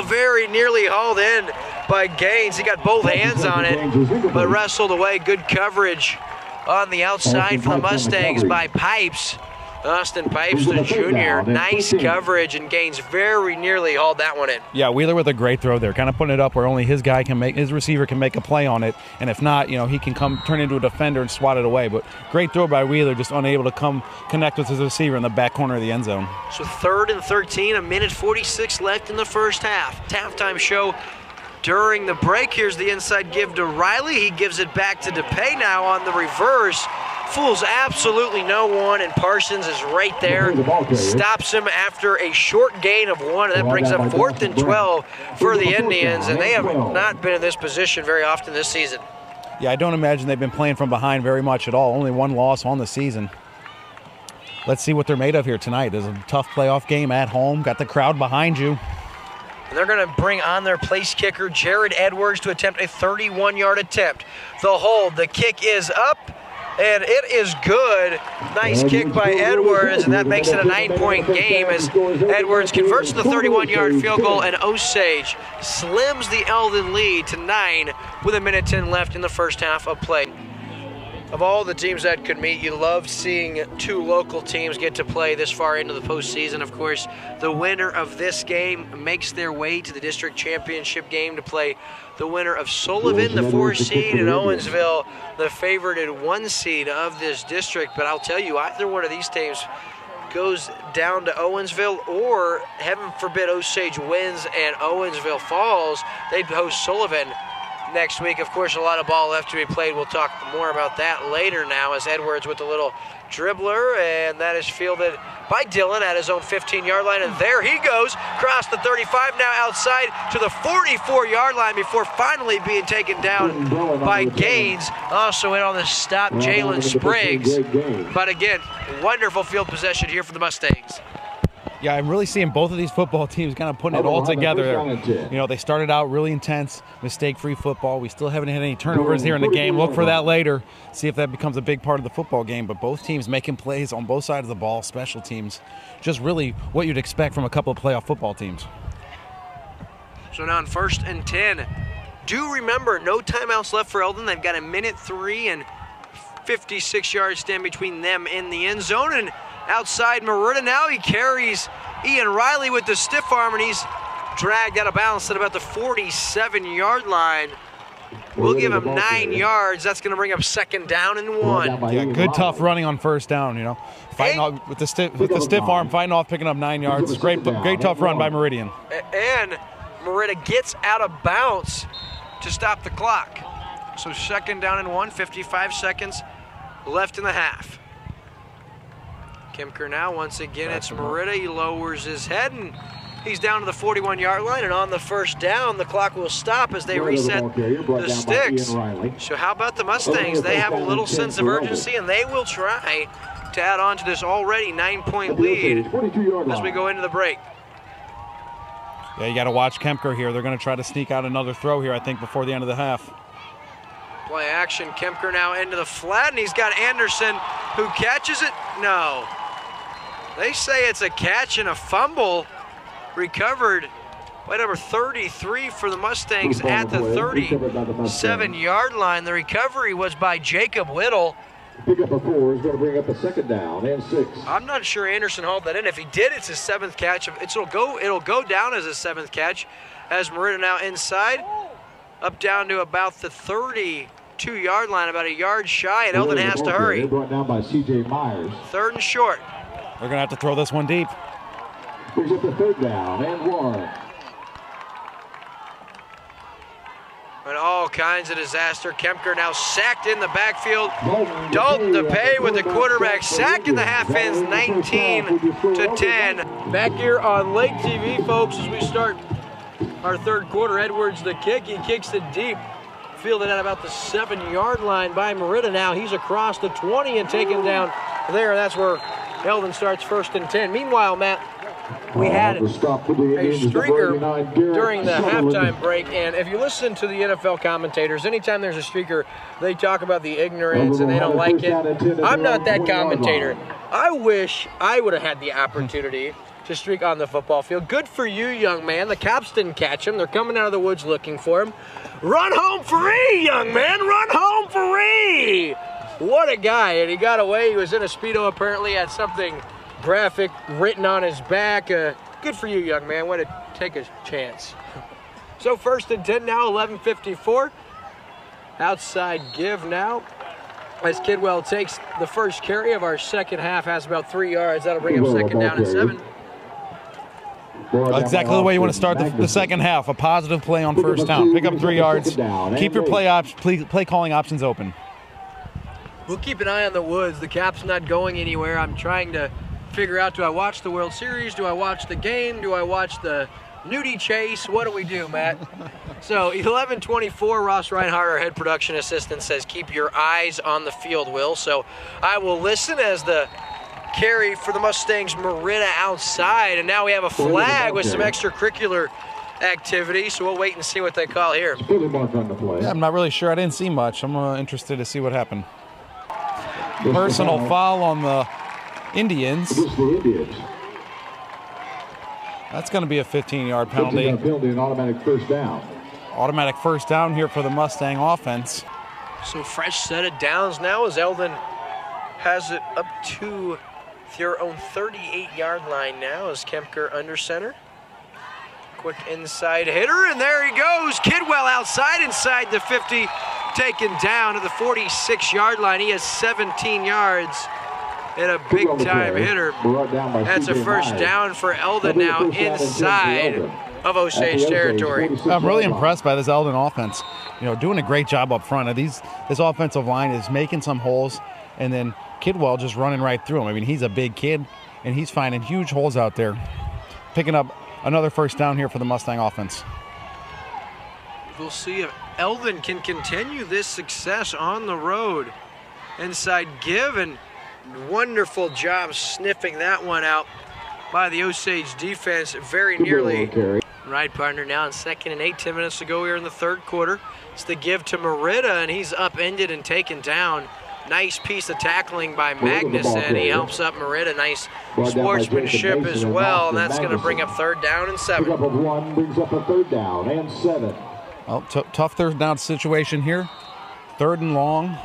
C: very nearly hauled in by Gaines. He got both hands on it, but wrestled away. Good coverage on the outside for the Mustangs by Pipes. Austin Pipes, the junior, nice coverage, and Gaines very nearly hauled that one in.
F: Yeah, Wheeler with a great throw there, kind of putting it up where only his receiver can make a play on it, and if not, he can turn into a defender and swat it away. But great throw by Wheeler, just unable to connect with his receiver in the back corner of the end zone.
C: So 3rd and 13, 1:46 left in the first half. Halftime show during the break. Here's the inside give to Riley. He gives it back to DePay now on the reverse. Fools absolutely no one, and Parsons is right there. Stops him after a short gain of 1, and that brings up 4th and 12 for the Indians, and they have not been in this position very often this season.
F: Yeah, I don't imagine they've been playing from behind very much at all. Only 1 loss on the season. Let's see what they're made of here tonight. There's a tough playoff game at home. Got the crowd behind you.
C: And they're going to bring on their place kicker, Jared Edwards, to attempt a 31-yard attempt. The hold, the kick is up, and it is good. Nice kick by Edwards, and that makes it a 9-point game as Edwards converts the 31-yard field goal, and Osage slims the Eldon lead to 9 with 1:10 left in the first half of play. Of all the teams that could meet, you love seeing 2 local teams get to play this far into the postseason. Of course, the winner of this game makes their way to the district championship game to play the winner of Sullivan, the 4 seed, and Owensville, the favorited 1 seed of this district. But I'll tell you, either one of these teams goes down to Owensville, or heaven forbid Osage wins and Owensville falls, they'd host Sullivan next week. Of course, a lot of ball left to be played. We'll talk more about that later now, as Edwards with a little dribbler, and that is fielded by Dillon at his own 15-yard line, and there he goes, across the 35, now outside to the 44-yard line before finally being taken down by Gaines. Also in on the stop, Jalen Spriggs. But again, wonderful field possession here for the Mustangs.
F: Yeah, I'm really seeing both of these football teams kind of putting it all together there. They started out really intense, mistake-free football. We still haven't had any turnovers here in the game. Look for that later. See if that becomes a big part of the football game. But both teams making plays on both sides of the ball, special teams. Just really what you'd expect from a couple of playoff football teams.
C: So now on 1st and 10. Do remember, no timeouts left for Eldon. They've got 1:03 and 56 yards stand between them in the end zone. And outside Merida now, he carries Ian Riley with the stiff arm, and he's dragged out of bounds at about the 47-yard line. We'll give him 9 yards. That's going to bring up 2nd down and 1.
F: Yeah, good tough running on 1st down, Fighting off with the stiff arm, fighting off, picking up 9 yards. Great tough run by Meridian.
C: And Merida gets out of bounds to stop the clock. So 2nd down and 1, 55 seconds left in the half. Kemper now, once again, it's Merida. He lowers his head, and he's down to the 41-yard line. And on the 1st down, the clock will stop as they reset the sticks. So how about the Mustangs? They have a little sense of urgency, and they will try to add on to this already 9-point lead as we go into the break.
F: Yeah, you got to watch Kemper here. They're going to try to sneak out another throw here, I think, before the end of the half.
C: Play action, Kemper now into the flat, and he's got Anderson who catches it. No. They say it's a catch and a fumble recovered by number 33 for the Mustangs at the 37-yard line. The recovery was by Jacob Whittle,
B: Pick up a 4 is going to bring up a second down and 6.
C: I'm not sure Anderson hauled that in. If he did, it's his 7th catch. It'll go down as a 7th catch as Merida now inside, up down to about the 32-yard line, about a yard shy, and Eldon has to hurry.
B: Brought down by C.J. Myers.
C: 3rd and short.
F: They're going to have to throw this one deep.
B: Brings up the 3rd down and 1.
C: And all kinds of disaster. Kemper now sacked in the backfield. Dalton DePay with the quarterback sack in the half ends, 19-10. Back here on Lake TV, folks, as we start our 3rd quarter. Edwards the kick. He kicks it deep. Fielded at about the 7-yard line by Merida now. He's across the 20 and taken down there. That's where Eldon starts 1st and 10. Meanwhile, Matt, we had a streaker during the halftime break, and if you listen to the NFL commentators, anytime there's a streaker, they talk about the ignorance and they don't like it. I'm not that commentator. I wish I would have had the opportunity to streak on the football field. Good for you, young man. The cops didn't catch him. They're coming out of the woods looking for him. Run home free, young man. Run home free. What a guy. And he got away. He was in a Speedo, apparently, had something graphic written on his back. Good for you, young man. Way to take a chance. So 1st and 10 now, 11:54. Outside give now as Kidwell takes the first carry of our second half, has about 3 yards. That'll bring up 2nd down and 7.
F: Exactly the way you want to start the second half. A positive play on 1st down. Pick up 3 yards. Keep your play calling options open.
C: We'll keep an eye on the woods. The cap's not going anywhere. I'm trying to figure out, do I watch the World Series? Do I watch the game? Do I watch the nudie chase? What do we do, Matt? So 11:24, Ross Reinhardt, our head production assistant, says keep your eyes on the field, Will. So I will listen as the carry for the Mustangs, Merida outside. And now we have a flag with some extracurricular activity. So we'll wait and see what they call here.
F: Yeah, I'm not really sure. I didn't see much. I'm interested to see what happened. Personal foul on the Indians. That's going to be a 15-yard penalty.
B: An automatic 1st down.
F: Automatic 1st down here for the Mustang offense.
C: So fresh set of downs now as Eldon has it up to their own 38-yard line now as Kemper under center. Quick inside hitter, and there he goes. Kidwell outside, inside the 50, taken down to the 46-yard line. He has 17 yards. And a big-time hitter. That's a 1st down for Eldon now inside of Osage territory.
F: I'm really impressed by this Eldon offense. You know, doing a great job up front. This offensive line is making some holes, and then Kidwell just running right through them. I mean, he's a big kid, and he's finding huge holes out there. Picking up another 1st down here for the Mustang offense.
C: We'll see if Eldon can continue this success on the road. Inside give, and wonderful job sniffing that one out by the Osage defense very nearly. Right, partner, now in 2nd and 8, 10 minutes to go here in the 3rd quarter. It's the give to Merida, and he's upended and taken down. Nice piece of tackling by Magnuson. He helps up Merida. Nice sportsmanship as well, and that's going to bring up 3rd down and 7.
B: Pick up of 1 brings up a 3rd down and 7.
F: Well, tough 3rd down situation here. 3rd and long.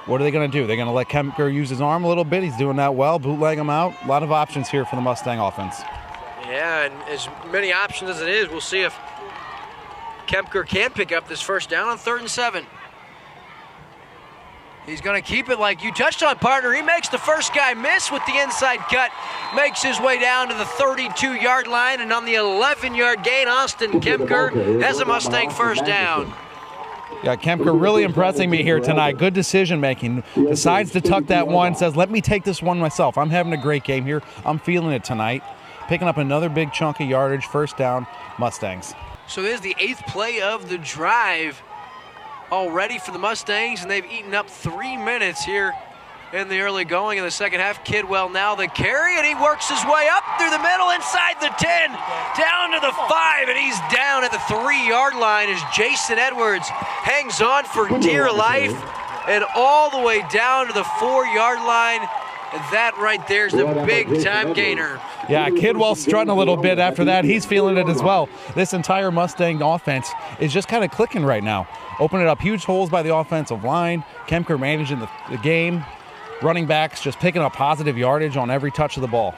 F: What are they going to do? They're going to let Kemper use his arm a little bit. He's doing that well. Bootleg him out. A lot of options here for the Mustang offense.
C: Yeah, and as many options as it is, we'll see if Kemper can pick up this 1st down on 3rd and 7. He's going to keep it like you touched on, partner. He makes the first guy miss with the inside cut. Makes his way down to the 32-yard line, and on the 11-yard gain, Austin Kemper has a Mustang 1st down.
F: Yeah, Kemper really impressing me here tonight. Good decision making. Decides to tuck that one, says, let me take this one myself. I'm having a great game here. I'm feeling it tonight. Picking up another big chunk of yardage, 1st down, Mustangs.
C: So this is the 8th play of the drive already for the Mustangs, and they've eaten up 3 minutes here in the early going in the second half. Kidwell now the carry, and he works his way up through the middle, inside the 10, down to the 5, and he's down at the 3-yard line as Jason Edwards hangs on for dear life, and all the way down to the 4-yard line. That right there is the big-time gainer.
F: Yeah, Kidwell strutting a little bit after that. He's feeling it as well. This entire Mustang offense is just kind of clicking right now. Opening up huge holes by the offensive line. Kemper managing the game. Running backs just picking up positive yardage on every touch of the ball.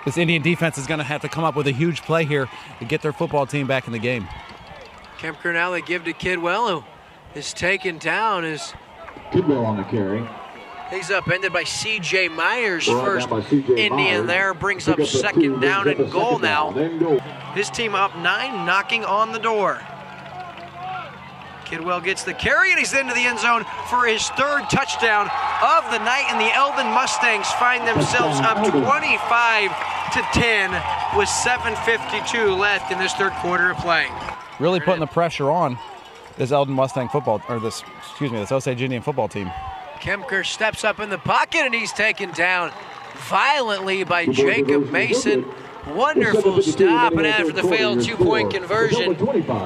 F: This Indian defense is going to have to come up with a huge play here to get their football team back in the game.
C: Kemper now they give to Kidwell, who is taken down.
B: Kidwell on the carry.
C: He's upended by C.J. Myers. First Indian there brings up second down and goal now. His team up 9, knocking on the door. Kidwell gets the carry, and he's into the end zone for his 3rd touchdown of the night, and the Eldon Mustangs find themselves up 25-10 with 7:52 left in this 3rd quarter of play.
F: Really putting the pressure on this Eldon Mustang football, or this Osage Indian football team.
C: Kemper steps up in the pocket, and he's taken down violently by Jacob Mason. Wonderful stop, and after the failed 2-point conversion,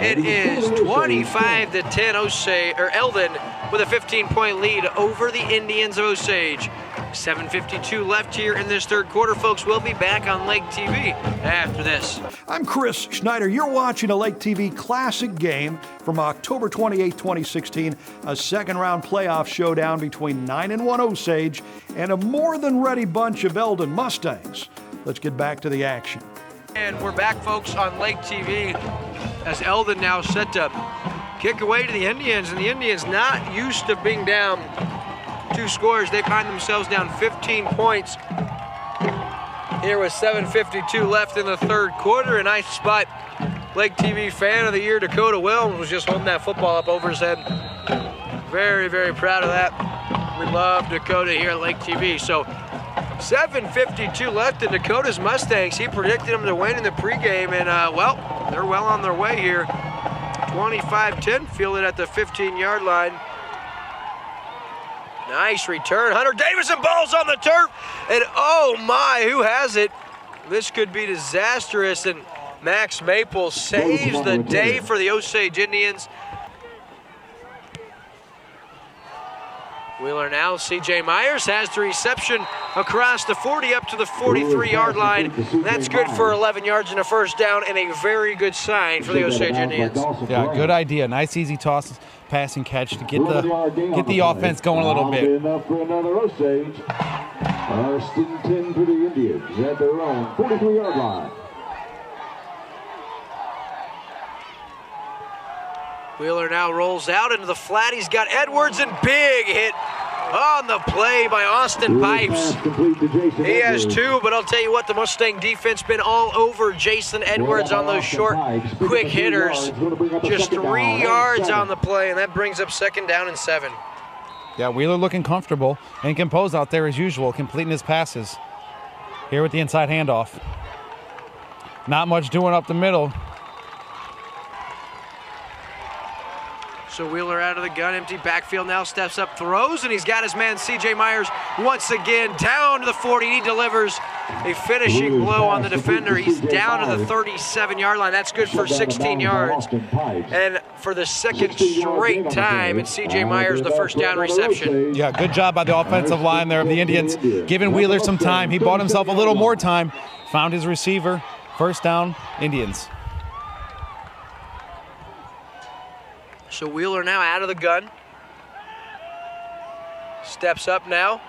C: it is 25-10 Eldon with a 15-point lead over the Indians of Osage. 7:52 left here in this 3rd quarter, folks. We'll be back on Lake TV after this.
A: I'm Chris Schneider. You're watching a Lake TV classic game from October 28, 2016, a second-round playoff showdown between 9-1 Osage and a more-than-ready bunch of Eldon Mustangs. Let's get back to the action.
C: And we're back, folks, on Lake TV as Eldon now set to kick away to the Indians, and the Indians not used to being down 2 scores. They find themselves down 15 points here with 7:52 left in the 3rd quarter. A nice spot. Lake TV Fan of the Year Dakota Williams was just holding that football up over his head. Very, very proud of that. We love Dakota here at Lake TV. So 7:52 left in Dakota's Mustangs. He predicted them to win in the pregame, and well, they're well on their way here. 25-10, fielded at the 15-yard line. Nice return. Hunter Davison balls on the turf, and oh my, who has it? This could be disastrous, and Max Maple saves the day for the Osage Indians. Wheeler now, C.J. Myers has the reception across the 40 up to the 43-yard line. That's good for 11 yards and a first down, and a very good sign for the Osage Indians.
F: Yeah, good idea. Nice easy toss, pass and catch to get the offense going a little bit.
B: Enough for another Osage. First and 10 for the Indians at their own 43-yard line.
C: Wheeler now rolls out into the flat. He's got Edwards, and big hit on the play by Austin Pipes. He has 2, but I'll tell you what, the Mustang defense been all over Jason Edwards on those short, quick hitters. Just 3 yards on the play, and that brings up 2nd down and 7.
F: Yeah, Wheeler looking comfortable and composed out there as usual, completing his passes. Here with the inside handoff. Not much doing up the middle.
C: So Wheeler out of the gun, empty backfield now, steps up, throws, and he's got his man C.J. Myers once again down to the 40. He delivers a finishing blow on the defender. He's down to the 37-yard line. That's good for 16 yards. And for the 2nd straight time, it's C.J. Myers, the first down reception.
F: Yeah, good job by the offensive line there of the Indians, giving Wheeler some time. He bought himself a little more time, found his receiver. First down, Indians.
C: So Wheeler now out of the gun. Steps up now.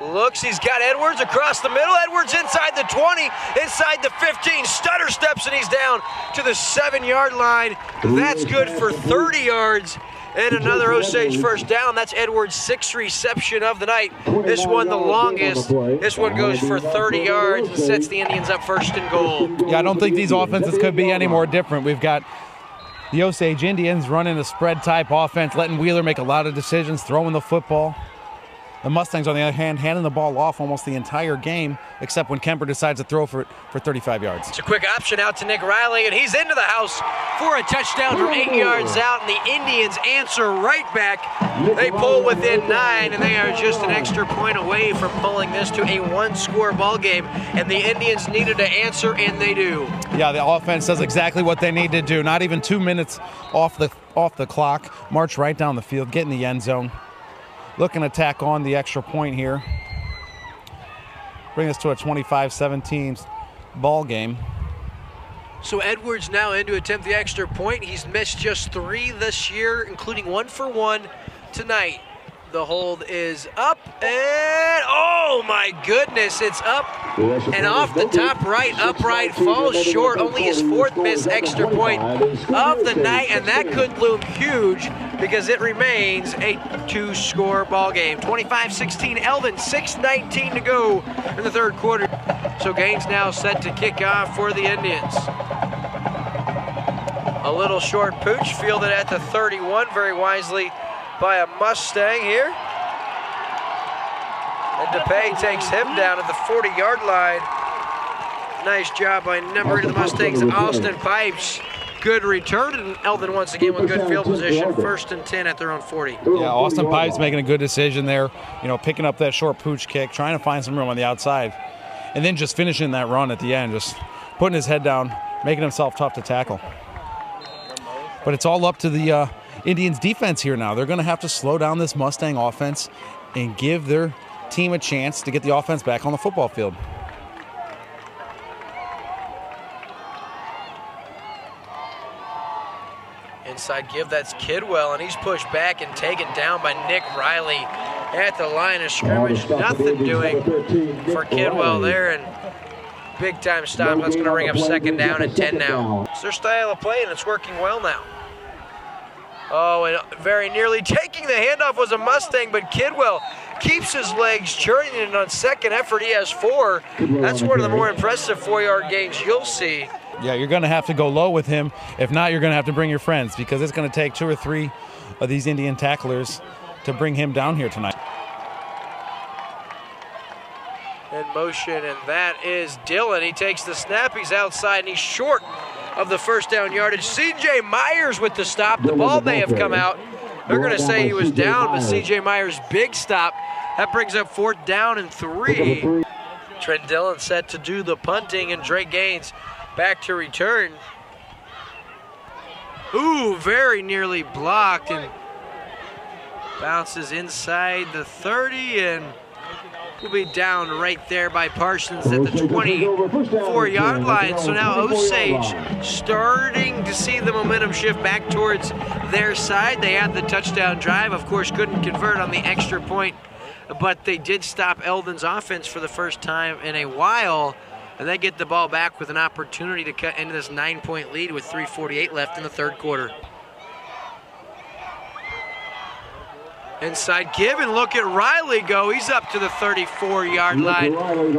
C: Looks, he's got Edwards across the middle. Edwards inside the 20, inside the 15. Stutter steps, and he's down to the 7-yard line. That's good for 30 yards. And another Osage first down. That's Edwards' 6th reception of the night. This one the longest. This one goes for 30 yards and sets the Indians up 1st and goal.
F: Yeah, I don't think these offenses could be any more different. We've got the Osage Indians running a spread-type offense, letting Wheeler make a lot of decisions, throwing the football. The Mustangs, on the other hand, handing the ball off almost the entire game, except when Kemper decides to throw for 35 yards.
C: It's a quick option out to Nick Riley, and he's into the house for a touchdown from 8 yards out, and the Indians answer right back. They pull within 9, and they are just an extra point away from pulling this to a 1-score ball game, and the Indians needed to answer, and they do.
F: Yeah, the offense does exactly what they need to do. Not even 2 minutes off the clock. March right down the field, get in the end zone. looking to tack on the extra point here. Bring us to a 25-17 ball game.
C: So Edwards now in to attempt the extra point. He's missed just 3 this year, including 1 for 1 tonight. The hold is up, and oh my goodness, it's up and off the top right, upright, falls short, only his 4th missed extra point of the night, and that could loom huge because it remains a 2-score ball game. 25-16 Eldon, 6:19 to go in the 3rd quarter. So Gaines now set to kick off for the Indians. A little short pooch fielded at the 31 very wisely by a Mustang here. And DePay takes him down at the 40-yard line. Nice job by number 8 of the Mustangs, Austin Pipes. Good return, and Eldon once again with good field position. 1st and 10 at their own 40.
F: Yeah, Austin Pipes making a good decision there. You know, picking up that short pooch kick, trying to find some room on the outside, and then just finishing that run at the end, just putting his head down, making himself tough to tackle. But it's all up to the Indians defense here now. They're going to have to slow down this Mustang offense and give their team a chance to get the offense back on the football field.
C: Inside give, that's Kidwell, and he's pushed back and taken down by Nick Riley at the line of scrimmage. Nothing doing for Kidwell there, and big time stop. That's going to bring up 2nd down and 10 now. It's their style of play, and it's working well now. Oh, and very nearly taking the handoff was a Mustang, but Kidwell keeps his legs churning, and on 2nd effort he has 4. That's one of the more impressive 4-yard gains you'll see.
F: Yeah, you're going to have to go low with him. If not, you're going to have to bring your friends, because it's going to take 2 or 3 of these Indian tacklers to bring him down here tonight.
C: In motion, and that is Dillon. He takes the snap, he's outside, and he's short of the 1st down yardage. C.J. Myers with the stop. The ball may have come out. They're going to say he was down, but C.J. Myers' big stop. That brings up 4th down and 3. Trent Dillon set to do the punting, and Drake Gaines back to return. Ooh, very nearly blocked, and bounces inside the 30, and will be down right there by Parsons at the 24-yard line. So now Osage starting to see the momentum shift back towards their side. They had the touchdown drive, of course couldn't convert on the extra point, but they did stop Eldon's offense for the first time in a while, and they get the ball back with an opportunity to cut into this 9-point lead with 3:48 left in the 3rd quarter. Inside give, and look at Riley go. He's up to the 34-yard line.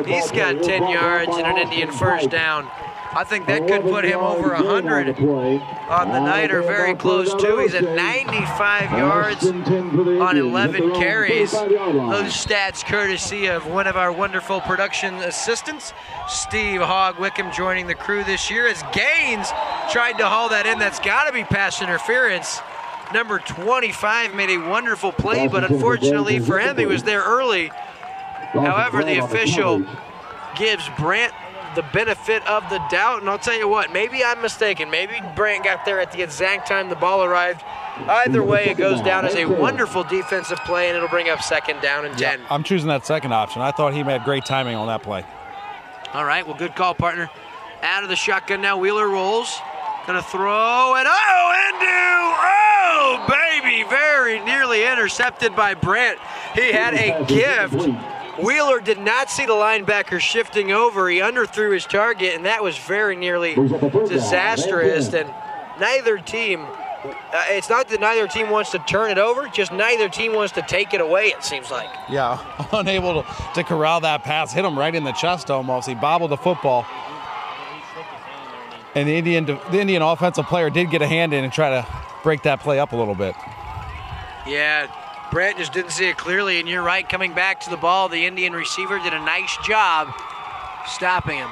C: He's got 10 yards and an Indian 1st down. I think that could put him over 100 on the night, or very close to. He's at 95 yards on 11 carries. Those stats courtesy of one of our wonderful production assistants, Steve Hogg Wickham, joining the crew this year, as Gaines tried to haul that in. That's got to be pass interference. Number 25 made a wonderful play, but unfortunately for him, he was there early. However, the official gives Brandt the benefit of the doubt, and I'll tell you what, maybe I'm mistaken. Maybe Brandt got there at the exact time the ball arrived. Either way, it goes down as a wonderful defensive play, and it'll bring up 2nd down and 10.
F: Yeah, I'm choosing that 2nd option. I thought he made great timing on that play.
C: All right, well, good call, partner. Out of the shotgun now, Wheeler rolls. Gonna throw, and oh, baby, very nearly intercepted by Brandt. He had a gift. Wheeler did not see the linebacker shifting over. He underthrew his target, and that was very nearly disastrous. And neither team, it's not that neither team wants to turn it over, just neither team wants to take it away, it seems like.
F: Yeah, unable to corral that pass. Hit him right in the chest almost. He bobbled the football. And the Indian offensive player did get a hand in and try to break that play up a little bit.
C: Yeah, Brandt just didn't see it clearly, and you're right, coming back to the ball, the Indian receiver did a nice job stopping him.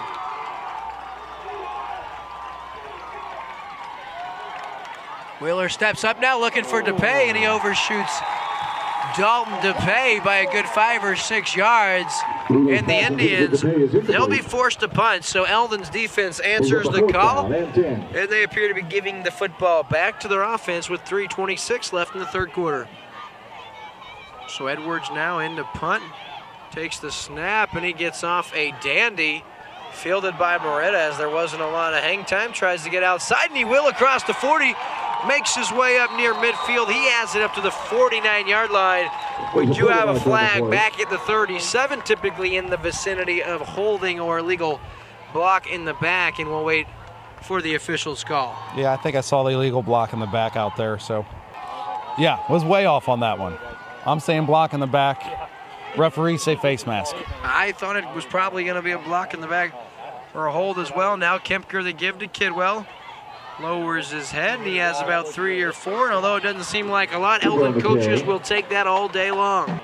C: Wheeler steps up now looking for DePay, and he overshoots Dalton DePay by a good 5 or 6 yards. And the Indians, they'll be forced to punt, so Eldon's defense answers the call, and they appear to be giving the football back to their offense with 3:26 left in the 3rd quarter. So Edwards now into punt, takes the snap, and he gets off a dandy. Fielded by Moretta as there wasn't a lot of hang time. Tries to get outside, and he will across the 40. Makes his way up near midfield. He has it up to the 49-yard line. We do have a flag back at the 37, typically in the vicinity of holding or illegal block in the back, and we'll wait for the official's call.
F: Yeah, I think I saw the illegal block in the back out there, so. Yeah, was way off on that one. I'm saying block in the back. Referee say face mask.
C: I thought it was probably going to be a block in the back or a hold as well. Now Kemper, the give to Kidwell. Lowers his head, and he has about 3 or 4, and although it doesn't seem like a lot, Eldon coaches will take that all day long.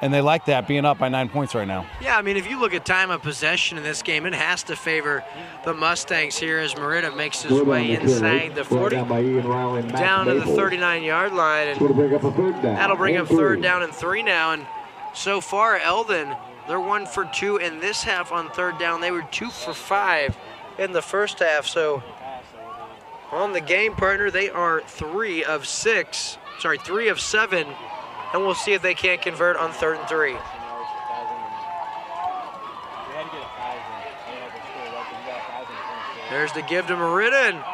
F: And they like that, being up by 9 points right now.
C: Yeah, I mean, if you look at time of possession in this game, it has to favor the Mustangs here as Moretta makes his way inside the 40, down to the 39-yard line, and that'll bring up 3rd down and 3 now. And so far, Eldon, they're 1 for 2 in this half on 3rd down. They were 2 for 5 in the first half, so on the game, partner, they are 3 of 7, and we'll see if they can't convert on 3rd and 3. There's the give to Moretta, and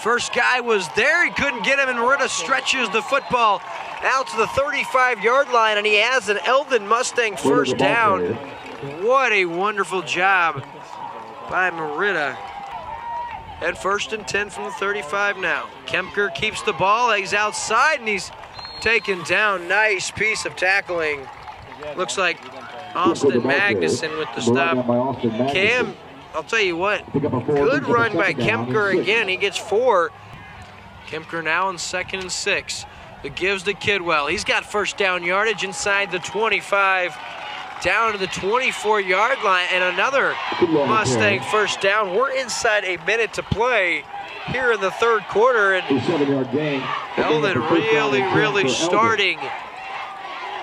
C: first guy was there. He couldn't get him, and Moretta stretches the football out to the 35-yard line, and he has an Eldon Mustang first down. What a wonderful job by Moretta. At 1st and 10 from the 35 now. Kemper keeps the ball. He's outside, and he's taken down. Nice piece of tackling. Looks like Austin Magnuson with the stop. Cam, I'll tell you what, good run by Kemper again. He gets 4. Kemper now on 2nd and 6. It gives to Kidwell. He's got first down yardage inside the 25. Down to the 24-yard line, and another Mustang first down. We're inside a minute to play here in the 3rd quarter, and Eldon really starting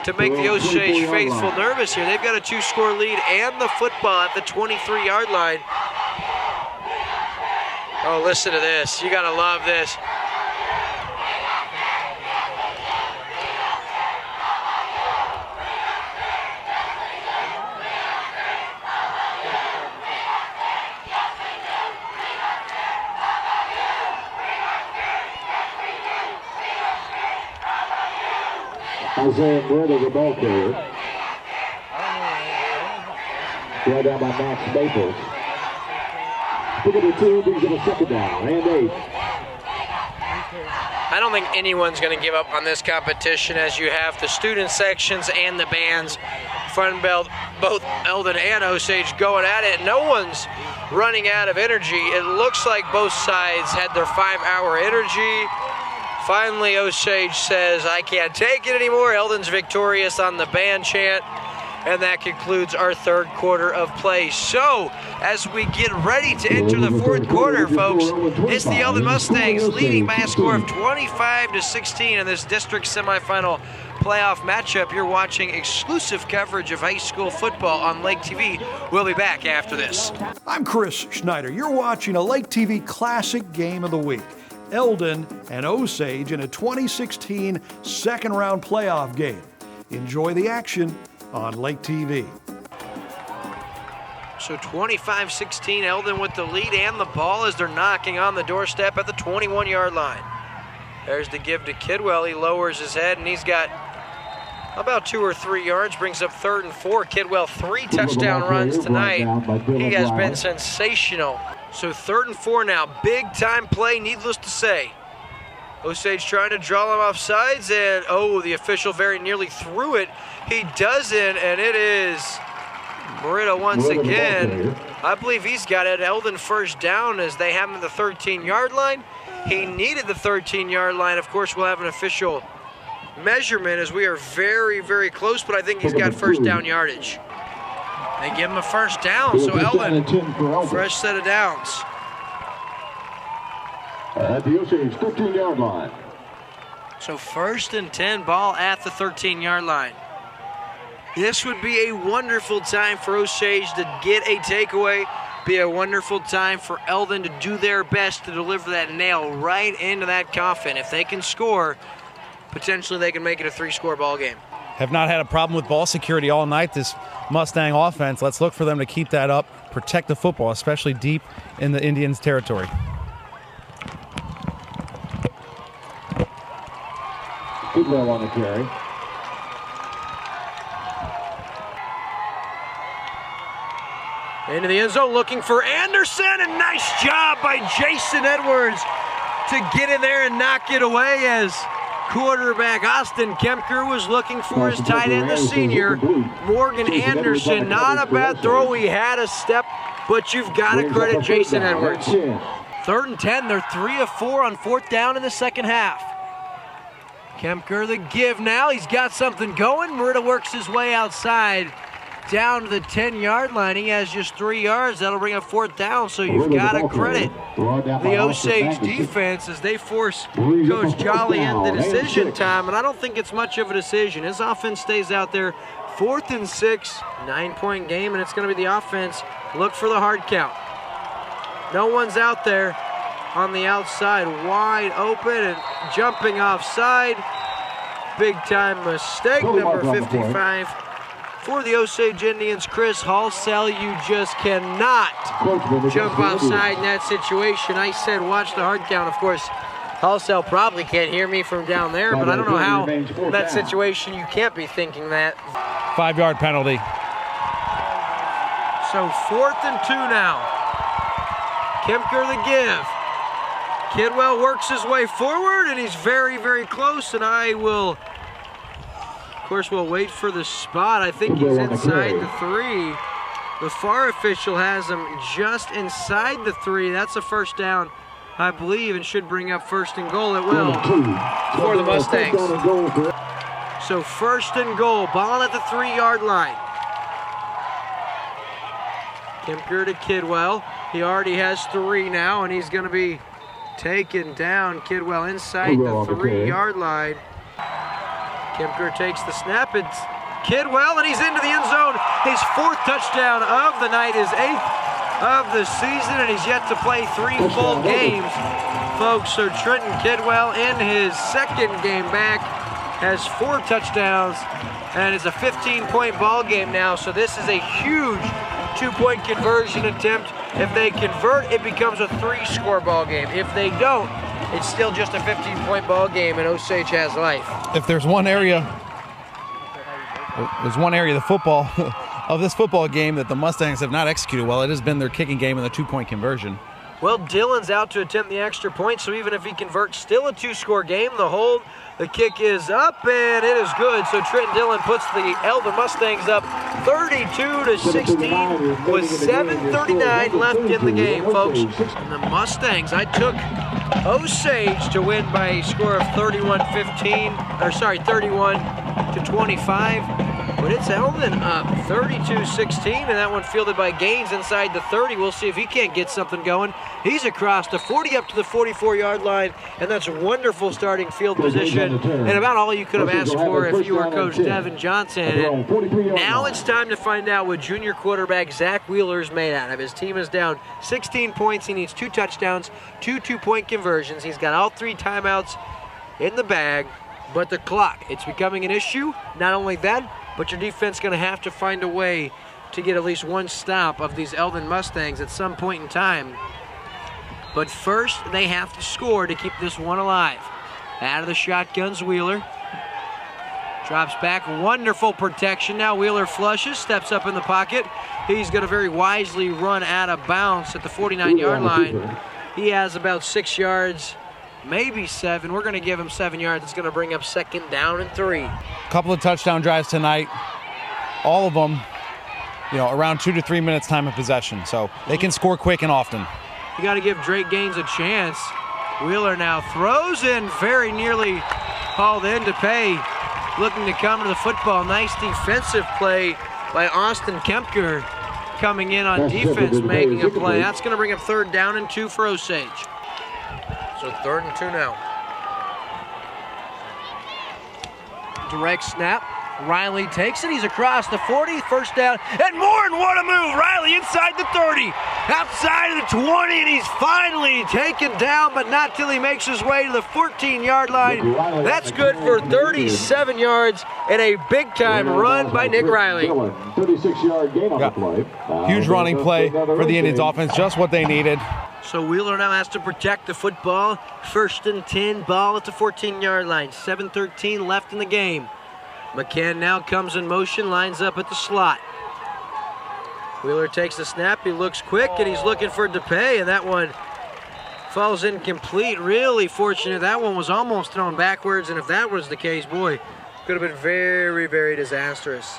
C: to make the Osage faithful nervous here. They've got a 2-score lead and the football at the 23-yard line. Oh, listen to this. You gotta love this.
B: Isaiah Moretta, the ball carrier. Brought down by Max Maples. Pick up the 2, brings up a 2nd down, and 8.
C: I don't think anyone's going to give up on this competition as you have the student sections and the bands, front belt, both Eldon and Osage going at it. No one's running out of energy. It looks like both sides had their 5-hour energy. Finally, Osage says, I can't take it anymore. Eldon's victorious on the band chant. And that concludes our 3rd quarter of play. So, as we get ready to enter the 4th quarter, folks, it's the Eldon Mustangs leading by a score of 25-16 in this district semifinal playoff matchup. You're watching exclusive coverage of high school football on Lake TV. We'll be back after this.
A: I'm Chris Schneider. You're watching a Lake TV Classic Game of the Week. Eldon and Osage in a 2016 second-round playoff game. Enjoy the action on Lake TV.
C: So 25-16, Eldon with the lead and the ball as they're knocking on the doorstep at the 21-yard line. There's the give to Kidwell. He lowers his head, and he's got about 2 or 3 yards, brings up 3rd and 4. Kidwell, 3 touchdown runs tonight. He has been sensational. So 3rd and 4 now, big time play, needless to say. Osage trying to draw him off sides, and oh, the official very nearly threw it. He doesn't, and it is Moretta once again. I believe he's got it. Eldon first down as they have him at the 13-yard line. He needed the 13-yard line. Of course, we'll have an official measurement as we are very, very close, but I think he's got first down yardage. They give him a first down, so Eldon, fresh set of downs.
B: At the Osage 15-yard line.
C: So 1st and 10, ball at the 13-yard line. This would be a wonderful time for Osage to get a takeaway. Be a wonderful time for Eldon to do their best to deliver that nail right into that coffin. If they can score, potentially they can make it a 3-score ball game.
F: have not had a problem with ball security all night, this Mustang offense. Let's look for them to keep that up, protect the football, especially deep in the Indians' territory.
B: Kidwell on the carry.
C: Into the end zone looking for Anderson, and nice job by Jason Edwards to get in there and knock it away as quarterback Austin Kemper was looking for his tight end, the senior, Morgan Anderson. Not a bad throw. He had a step, but you've got to credit Jason Edwards. 3rd and 10. They're 3 of 4 on 4th down in the second half. Kemper the give now. He's got something going. Murda works his way outside down to the 10-yard line. He has just 3 yards. That'll bring up 4th down, so you've got to credit the Osage defense as they force Coach Jolly into decision time, and I don't think it's much of a decision. His offense stays out there. 4th and 6, 9-point game, and it's going to be the offense. Look for the hard count. No one's out there on the outside, wide open and jumping offside. Big-time mistake, number 55. For the Osage Indians, Chris Halsell, you just cannot jump outside in that situation. I said watch the hard count. Of course, Halsell probably can't hear me from down there, but I don't know how in that situation you can't be thinking that.
F: 5-yard penalty.
C: So 4th and 2 now. Kemper the give. Kidwell works his way forward, and he's very, very close, and I will... Of course, we'll wait for the spot. I think he's inside the 3. The FAR official has him just inside the 3. That's a first down, I believe, and should bring up 1st and goal. It will for the Mustangs. So 1st and goal, ball at the 3-yard line. Kemper to Kidwell. He already has 3 now, and he's going to be taken down. Kidwell inside the 3-yard line. Kemper takes the snap. It's Kidwell, and he's into the end zone. His 4th touchdown of the night, his 8th of the season, and he's yet to play 3 full games, folks. So Trenton Kidwell, in his 2nd game back, has 4 touchdowns, and it's a 15-point ball game now. So this is a huge 2-point conversion attempt. If they convert, it becomes a 3-score ball game. If they don't, it's still just a 15-point ball game, and Osage has life.
F: If there's one area of football of this football game that the Mustangs have not executed well, it has been their kicking game and the 2-point conversion.
C: Well, Dillon's out to attempt the extra point, so even if he converts, still a 2-score game. The hold, the kick is up, and it is good. So Trenton Dillon puts the Eldon Mustangs up 32-16 with 7:39 left in the game, folks. And the Mustangs, I took Osage to win by a score of 31-25. But it's Eldon up 32-16, and that one fielded by Gaines inside the 30. We'll see if he can't get something going. He's across the 40 up to the 44-yard line, and that's wonderful starting field position, and about all you could have asked for if you were Coach Devin Johnson. And now it's time to find out what junior quarterback Zach Wheeler is made out of. His team is down 16 points. He needs 2 touchdowns, 2 2-point conversions. He's got all 3 timeouts in the bag, but the clock, it's becoming an issue. Not only that, but your defense going to have to find a way to get at least 1 stop of these Eldon Mustangs at some point in time. But first, they have to score to keep this one alive. Out of the shotguns, Wheeler. Drops back, wonderful protection. Now Wheeler flushes, steps up in the pocket. He's going to very wisely run out of bounds at the 49-yard line. He has about 6 yards, maybe 7. We're going to give him 7 yards. It's going to bring up 2nd down and 3.
F: A couple of touchdown drives tonight. All of them, around 2 to 3 minutes time of possession. So they can score quick and often.
C: You got to give Drake Gaines a chance. Wheeler now throws in, very nearly hauled in to pay. Looking to come to the football. Nice defensive play by Austin Kemper coming in on defense, making a play. That's going to bring up 3rd down and 2 for Osage. So 3rd and 2 now. Direct snap. Riley takes it. He's across the 40. 1st down. And more, and what a move. Riley inside the 30. outside of the 20, and he's finally taken down, but not till he makes his way to the 14-yard line. That's good for 37 yards and a big-time run by Nick Riley.
B: 36-yard gain on the play.
F: Huge running play for the Indians offense, just what they needed.
C: So Wheeler now has to protect the football. 1st and 10, ball at the 14-yard line. 7:13 left in the game. McCann now comes in motion, lines up at the slot. Wheeler takes the snap, he looks quick, and he's looking for DePay, and that one falls incomplete. Really fortunate. That one was almost thrown backwards, and if that was the case, boy, could have been very, very disastrous.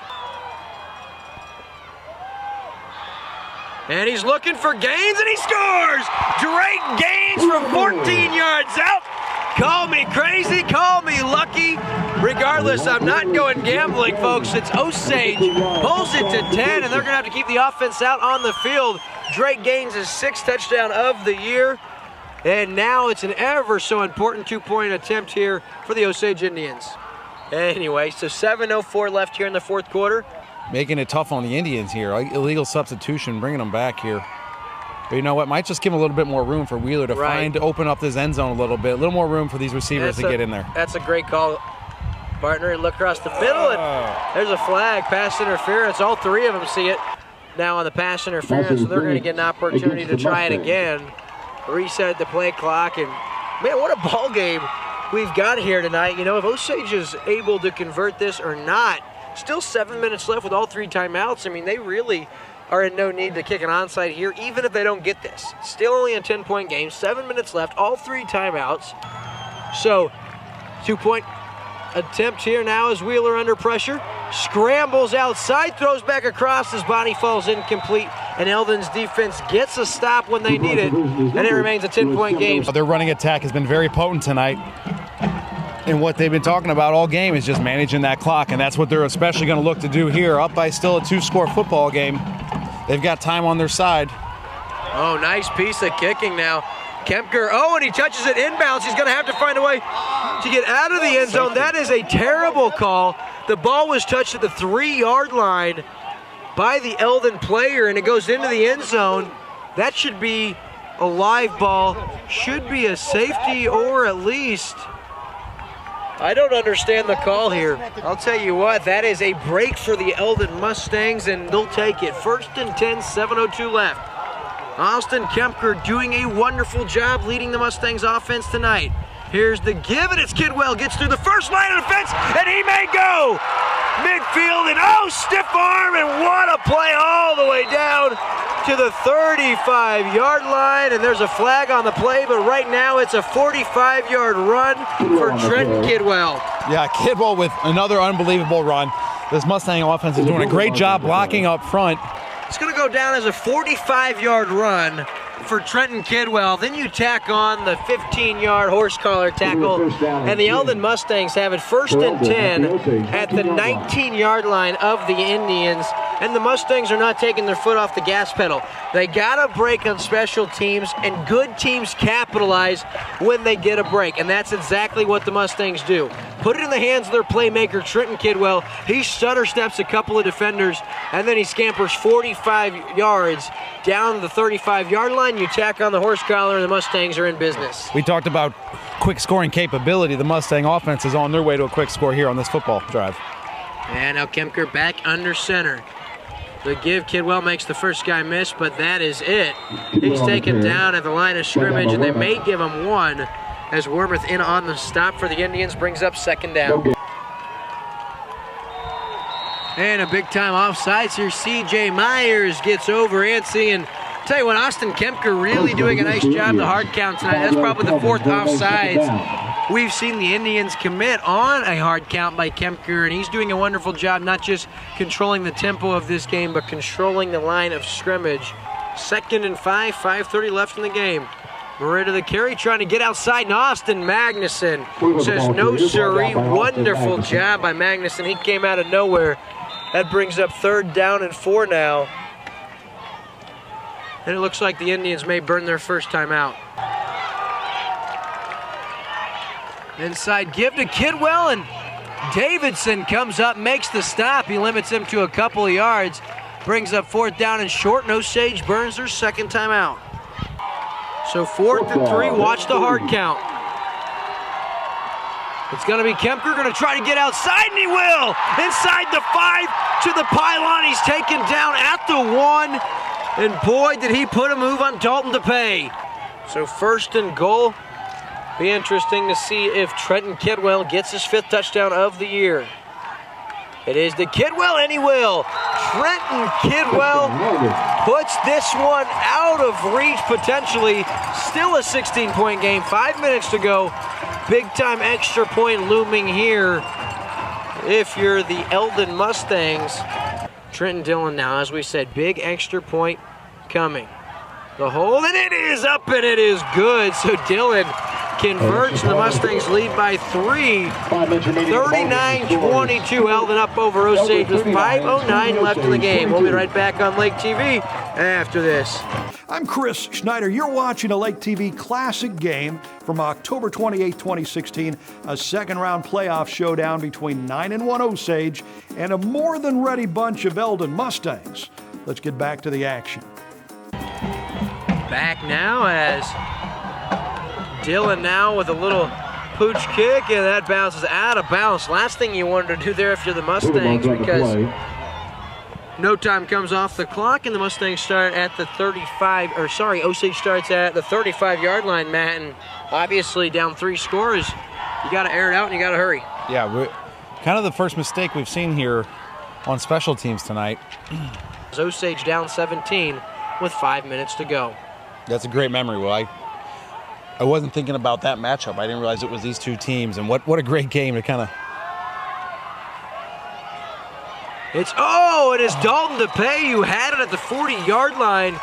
C: And he's looking for Gaines, and he scores! Drake Gaines from 14 yards out. Call me crazy, call me lucky. Regardless, I'm not going gambling, folks. It's Osage pulls it to 10, and they're going to have to keep the offense out on the field. Drake Gaines' 6th touchdown of the year. And now it's an ever so important 2-point attempt here for the Osage Indians. Anyway, so 7:04 left here in the 4th quarter.
F: Making it tough on the Indians here. Illegal substitution, bringing them back here. But you know what? Might just give him a little bit more room for Wheeler to open up this end zone a little bit. A little more room for these receivers to get in there.
C: That's a great call, partner. Look across the middle, and there's a flag, pass interference. All 3 of them see it now on the pass interference, so they're going to get an opportunity to try it again. Reset the play clock, and man, what a ball game we've got here tonight. You know, if Osage is able to convert this or not, still 7 minutes left with all 3 timeouts. I mean, they really are in no need to kick an onside here, even if they don't get this. Still only a 10-point game, 7 minutes left, all 3 timeouts. So, 2-point attempt here now as Wheeler under pressure. Scrambles outside, throws back across, his body falls incomplete, and Eldon's defense gets a stop when they need it, and it remains a 10-point game.
F: Their running attack has been very potent tonight. And what they've been talking about all game is just managing that clock, and that's what they're especially going to look to do here. Up by still a 2-score football game. They've got time on their side.
C: Oh, nice piece of kicking now. Kemper, and he touches it inbounds. He's going to have to find a way to get out of the end zone. That is a terrible call. The ball was touched at the 3-yard line by the Eldon player, and it goes into the end zone. That should be a live ball. Should be a safety, or at least... I don't understand the call here. I'll tell you what, that is a break for the Eldon Mustangs, and they'll take it. 1st and 10, 7:02 left. Austin Kemper doing a wonderful job leading the Mustangs offense tonight. Here's the give, and it's Kidwell. Gets through the first line of defense, and he may go midfield, and stiff arm, and what a play all the way down to the 35-yard line, and there's a flag on the play, but right now it's a 45-yard run for Trenton Kidwell.
F: Yeah, Kidwell with another unbelievable run. This Mustang offense is doing a great job blocking up front.
C: It's going to go down as a 45-yard run for Trenton Kidwell. Then you tack on the 15-yard horse collar tackle, and the Eldon Mustangs have it 1st and 10 at the 19-yard line of the Indians, and the Mustangs are not taking their foot off the gas pedal. They got a break on special teams, and good teams capitalize when they get a break, and that's exactly what the Mustangs do. Put it in the hands of their playmaker, Trenton Kidwell. He stutter steps a couple of defenders, and then he scampers 45 yards down to the 35-yard line. You tack on the horse collar, and the Mustangs are in business.
F: We talked about quick scoring capability. The Mustang offense is on their way to a quick score here on this football drive.
C: And now Kemper back under center. The give, Kidwell makes the first guy miss, but that is it. He's taken down at the line of scrimmage, and they may give him one as Wormuth in on the stop for the Indians, brings up 2nd down. And a big-time offsides here. C.J. Myers gets over Antsy, and tell you what, Austin Kemper really doing a nice job the hard count tonight. That's probably the 4th offsides we've seen the Indians commit on a hard count by Kemper, and he's doing a wonderful job not just controlling the tempo of this game, but controlling the line of scrimmage. 2nd and 5, 5:30 left in the game. Morita the carry, trying to get outside, and Austin Magnuson says no siree. Wonderful job by Magnuson. He came out of nowhere. That brings up 3rd down and 4 now. And it looks like the Indians may burn their first time out. Inside give to Kidwell, and Davidson comes up, makes the stop. He limits him to a couple of yards. Brings up 4th down and short, and Osage burns their 2nd timeout. So 4th and 3, watch the hard count. It's gonna be Kemper, gonna try to get outside, and he will! Inside the 5 to the pylon, he's taken down at the 1, and boy, did he put a move on Dalton DePay. So 1st and goal. Be interesting to see if Trenton Kidwell gets his 5th touchdown of the year. It is to Kidwell, and he will. Trenton Kidwell puts this one out of reach potentially. Still a 16-point game, 5 minutes to go. Big-time extra point looming here if you're the Eldon Mustangs. Trenton Dillon now, as we said, big extra point coming. The hold, and it is up, and it is good. So Dillon converts, the Mustangs lead by 3. 39-22, Eldon up over Osage with 5:09 left in the game. We'll be right back on Lake TV after this.
A: I'm Chris Schneider. You're watching a Lake TV Classic game from October 28, 2016, a second-round playoff showdown between 9-1 Osage and a more-than-ready bunch of Eldon Mustangs. Let's get back to the action.
C: Back now as Dillon now with a little pooch kick, and that bounces out of bounds. Last thing you wanted to do there if you're the Mustangs, because no time comes off the clock, and the Mustangs start at the Osage starts at the 35-yard line, Matt, and obviously down 3 scores. You got to air it out, and you got to hurry.
F: Yeah, kind of the first mistake we've seen here on special teams tonight.
C: Osage down 17 with 5 minutes to go.
F: That's a great memory, Will. I wasn't thinking about that matchup. I didn't realize it was these two teams, and what a great game to kind of...
C: It is Dalton DePay who had it at the 40-yard line.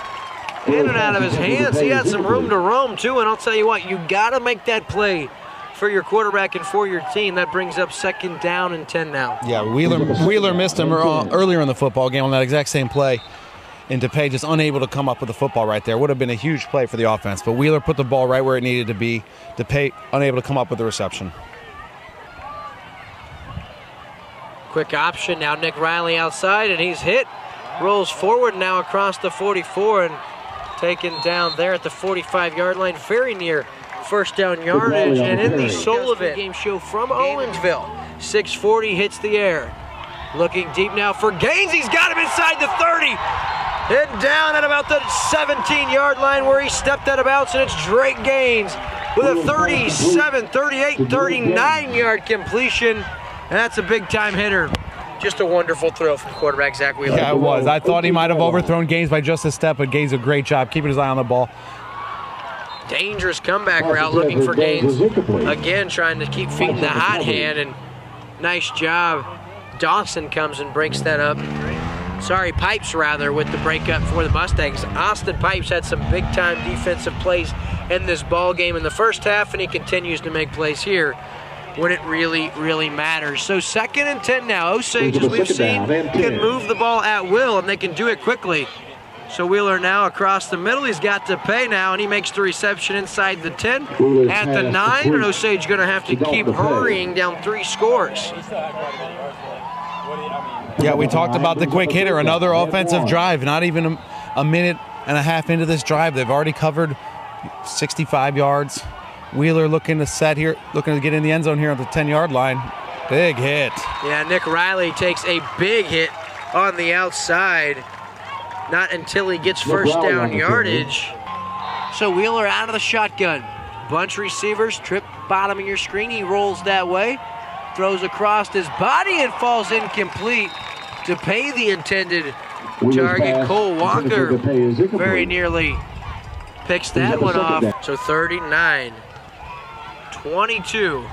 C: In and out of his hands. He had some room to roam, too, and I'll tell you what, you got to make that play for your quarterback and for your team. That brings up 2nd down and 10 now.
F: Yeah, Wheeler missed him earlier in the football game on that exact same play. And DePay just unable to come up with the football right there. Would have been a huge play for the offense, but Wheeler put the ball right where it needed to be. DePay unable to come up with the reception.
C: Quick option now, Nick Riley outside, and he's hit. Rolls forward now across the 44 and taken down there at the 45-yard line, very near 1st down yardage. And in the Sullivan game show from Owensville, 640 hits the air. Looking deep now for Gaines. He's got him inside the 30. And down at about the 17-yard line where he stepped out of bounds, and it's Drake Gaines with a 37, 38, 39-yard completion. And that's a big-time hitter. Just a wonderful throw from quarterback Zach Wheeler.
F: Yeah, it was. I thought he might have overthrown Gaines by just a step, but Gaines did a great job keeping his eye on the ball.
C: Dangerous comeback route looking for Gaines. Again, trying to keep feeding the hot hand, and nice job. Dawson comes and breaks that up. Pipes rather, with the breakup for the Mustangs. Austin Pipes had some big-time defensive plays in this ball game in the first half, and he continues to make plays here when it really, really matters. So 2nd and 10 now. Osage, as we've seen, can move the ball at will, and they can do it quickly. So Wheeler now across the middle. He's got to pay now, and he makes the reception inside the 10. At the 9, and Osage going to have to keep hurrying down 3 scores.
F: Yeah, we talked about the quick hitter, another offensive drive. Not even a minute and a half into this drive, they've already covered 65 yards. Wheeler looking to set here, looking to get in the end zone here at the 10-yard line. Big hit.
C: Yeah, Nick Riley takes a big hit on the outside. Not until he gets 1st down yardage. So Wheeler out of the shotgun. Bunch receivers, trip bottom of your screen. He rolls that way. Throws across his body and falls incomplete. DePay, the intended target. Cole Walker very nearly picks that one off. So 39-22.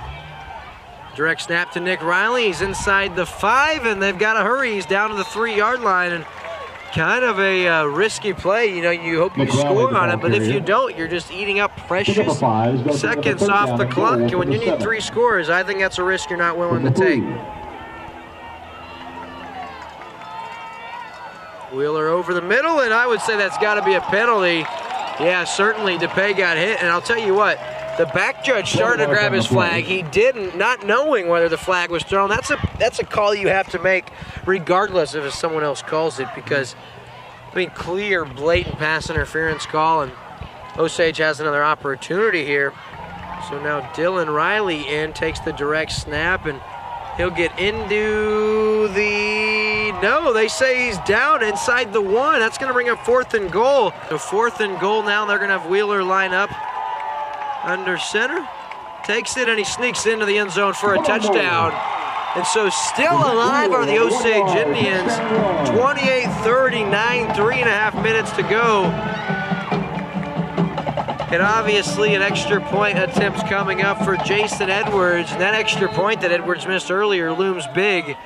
C: Direct snap to Nick Riley. He's inside the 5, and they've got to hurry. He's down to the 3-yard line, and kind of a risky play. You know, you hope you score on it, but if you don't, you're just eating up precious seconds off the clock. And when you need 3 scores, I think that's a risk you're not willing to take. Wheeler over the middle, and I would say that's got to be a penalty. Yeah, certainly DePay got hit, and I'll tell you what, The back judge started to grab his flag. He didn't, not knowing whether the flag was thrown. That's a call you have to make regardless if someone else calls it, because, I mean, clear, blatant pass interference call, and Osage has another opportunity here. So now Dillon Riley takes the direct snap, and he'll get into the, no, they say he's down inside the 1. That's going to bring up 4th and goal. So 4th and goal now, they're going to have Wheeler line up under center. Takes it, and he sneaks into the end zone for a touchdown. And so still alive are the Osage Indians. 28-39, 3.5 minutes to go. And obviously an extra point attempt coming up for Jason Edwards. And that extra point that Edwards missed earlier looms big,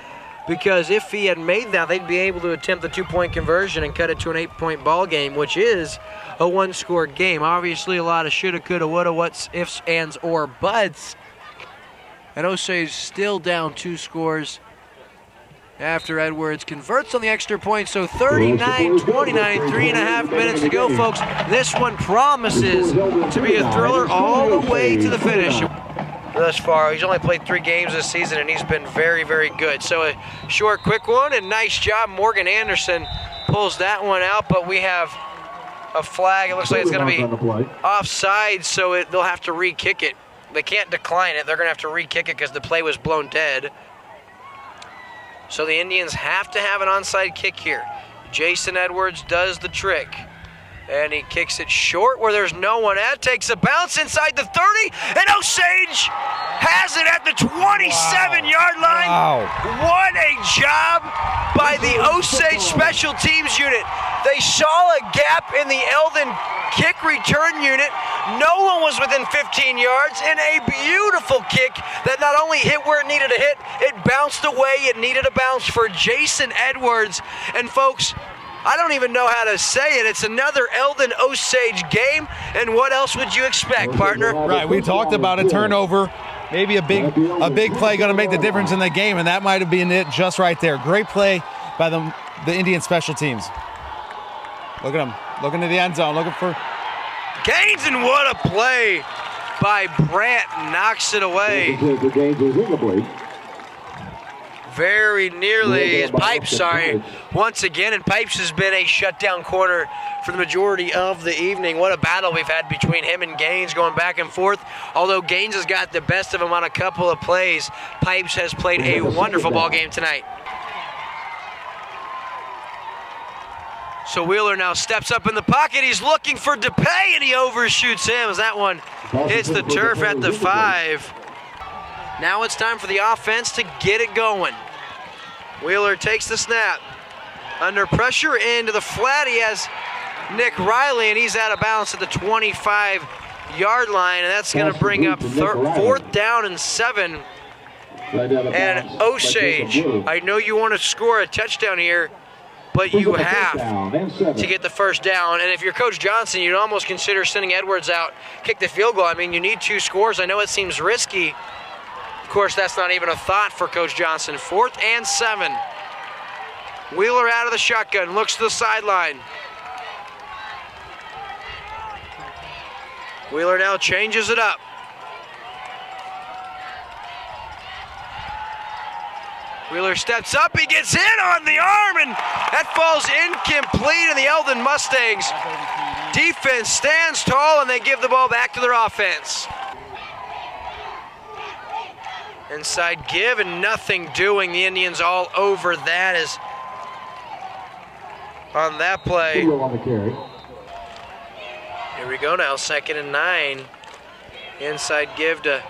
C: because if he had made that, they'd be able to attempt the 2-point conversion and cut it to an 8-point ball game, which is a 1-score game. Obviously a lot of shoulda, coulda, woulda, what's, ifs, ands, or buts. And Osage still down 2 scores after Edwards converts on the extra point. So 39-29, 3.5 minutes to go, folks. This one promises to be a thriller all the way to the finish. Thus far, he's only played 3 games this season, and he's been very, very good. So a short, quick one, and nice job. Morgan Anderson pulls that one out, but we have a flag. It looks like it's going to be offside, so they'll have to re-kick it. They can't decline it. They're going to have to re-kick it because the play was blown dead. So the Indians have to have an onside kick here. Jason Edwards does the trick. And he kicks it short where there's no one at. Takes a bounce inside the 30. And Osage has it at the 27-yard line.
F: Wow.
C: What a job by the Osage special teams unit. They saw a gap in the Eldon kick return unit. No one was within 15 yards, and a beautiful kick that not only hit where it needed to hit, it bounced away. It needed a bounce for Jason Edwards. And folks, I don't even know how to say it. It's another Eldon Osage game, and what else would you expect, partner?
F: Right, we talked about a turnover, maybe a big play going to make the difference in the game, and that might have been it just right there. Great play by the Indian special teams. Look at him, looking to the end zone, looking for
C: Gaines, and what a play by Brandt, knocks it away. Very nearly his Pipes, sorry, once again, and Pipes has been a shutdown corner for the majority of the evening. What a battle we've had between him and Gaines, going back and forth. Although Gaines has got the best of him on a couple of plays, Pipes has played a wonderful ball game tonight. So Wheeler now steps up in the pocket. He's looking for DePay, and he overshoots him as that one hits the turf at the 5. Now it's time for the offense to get it going. Wheeler takes the snap. Under pressure into the flat, he has Nick Riley, and he's out of bounds at the 25-yard line, and that's going to bring up 4th down and 7. And Osage, I know you want to score a touchdown here, but you have to get the first down. And if you're Coach Johnson, you'd almost consider sending Edwards out, kick the field goal. I mean, you need 2 scores. I know it seems risky. Of course, that's not even a thought for Coach Johnson. 4th and 7. Wheeler out of the shotgun, looks to the sideline. Wheeler now changes it up. Wheeler steps up, he gets hit on the arm, and that falls incomplete, and the Eldon Mustangs defense stands tall, and they give the ball back to their offense. Inside give, and nothing doing. The Indians all over that is on that play. Here we go now, 2nd and 9. Inside give to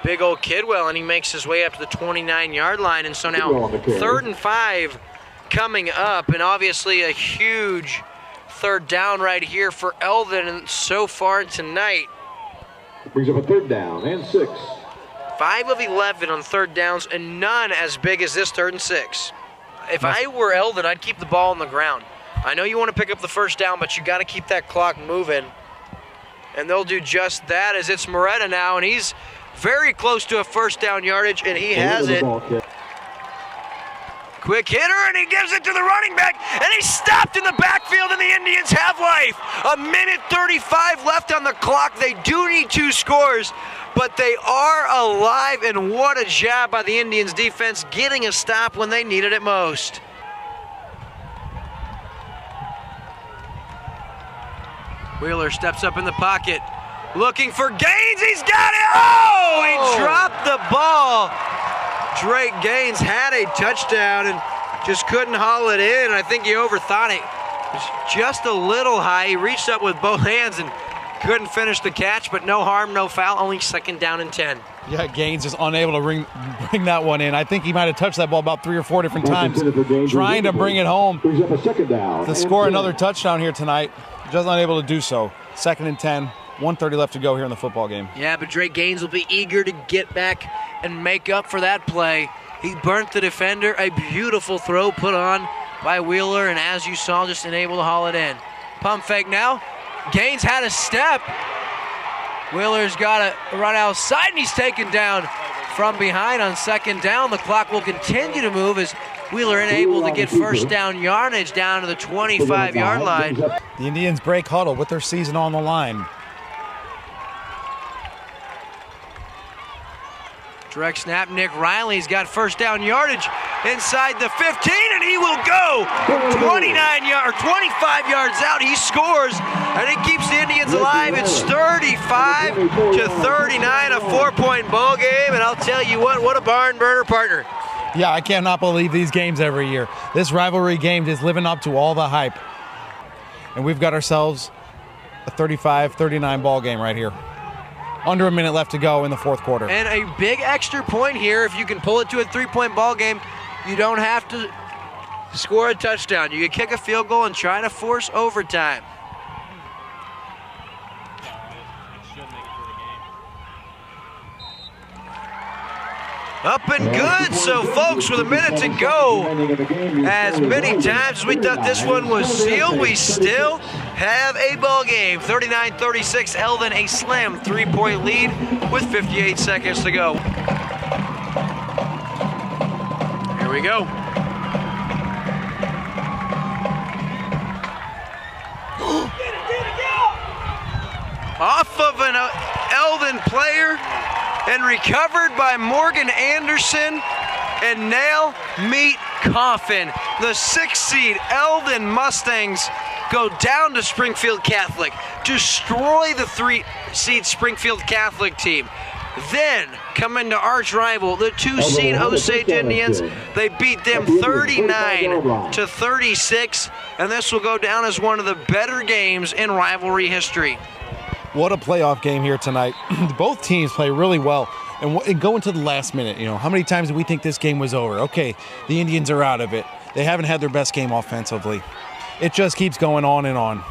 C: big old Kidwell, and he makes his way up to the 29-yard line. And so now 3rd and 5 coming up, and obviously a huge 3rd down right here for Eldon so far tonight.
B: Brings up a 3rd down and 6.
C: 5 of 11 on 3rd downs, and none as big as this 3rd and 6. If I were Eldon, I'd keep the ball on the ground. I know you want to pick up the 1st down, but you got to keep that clock moving. And they'll do just that, as it's Moretta now, and he's very close to a 1st down yardage, and he has it. Quick hitter, and he gives it to the running back, and he's stopped in the backfield, and the Indians have life. 1:35 left on the clock. They do need 2 scores, but they are alive, and what a job by the Indians defense getting a stop when they needed it most. Wheeler steps up in the pocket, looking for Gaines. He's got it. Oh, he dropped the ball. Drake Gaines had a touchdown and just couldn't haul it in. I think he overthought it. It was just a little high. He reached up with both hands and couldn't finish the catch, but no harm, no foul, only 2nd down and 10.
F: Yeah, Gaines is unable to bring that one in. I think he might have touched that ball about 3 or 4 different times, trying to bring it home to score another touchdown here tonight. Just unable to do so. 2nd and 10, 1:30 left to go here in the football game.
C: Yeah, but Drake Gaines will be eager to get back and make up for that play. He burnt the defender. A beautiful throw put on by Wheeler, and as you saw, just unable to haul it in. Pump fake now. Gaines had a step. Wheeler's got to run outside, and he's taken down from behind on 2nd down. The clock will continue to move as Wheeler unable to get 1st down yardage down to the 25-yard line.
F: The Indians break huddle with their season on the line.
C: Direct snap, Nick Riley's got 1st down yardage inside the 15, and he will go 25 yards out. He scores, and he keeps the Indians alive. It's 35-39, a 4-point ball game, and I'll tell you what a barn burner partner.
F: Yeah, I cannot believe these games every year. This rivalry game is living up to all the hype. And we've got ourselves a 35-39 ball game right here. Under a minute left to go in the 4th quarter.
C: And a big extra point here. If you can pull it to a 3-point ball game, you don't have to score a touchdown. You can kick a field goal and try to force overtime. Up and good, so folks, with a minute to go, as many times as we thought this one was sealed, we still have a ball game. 39-36, Eldon, a slim 3-point lead with 58 seconds to go. Here we go. Off of an Eldon player, and recovered by Morgan Anderson and Nail Meat Coffin. The 6th seed Eldon Mustangs go down to Springfield Catholic, destroy the 3 seed Springfield Catholic team. Then come into arch rival, the 2 seed Osage Indians. They beat them 39-36, and this will go down as one of the better games in rivalry history.
F: What a playoff game here tonight. Both teams play really well and go into the last minute. You know, how many times did we think this game was over? Okay, the Indians are out of it. They haven't had their best game offensively. It just keeps going on and on.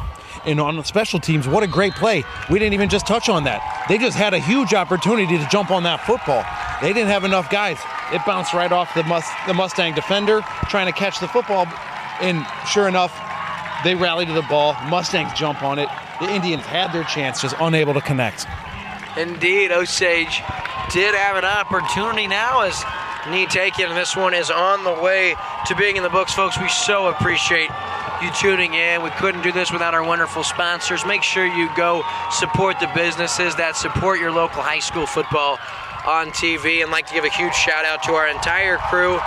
F: And on the special teams, what a great play. We didn't even just touch on that. They just had a huge opportunity to jump on that football. They didn't have enough guys. It bounced right off the Mustang defender trying to catch the football. And sure enough, they rallied to the ball. Mustangs jump on it. The Indians had their chance, just unable to connect.
C: Indeed, Osage did have an opportunity now as knee taken, and this one is on the way to being in the books, folks. We so appreciate you tuning in. We couldn't do this without our wonderful sponsors. Make sure you go support the businesses that support your local high school football on TV, and like to give a huge shout out to our entire crew.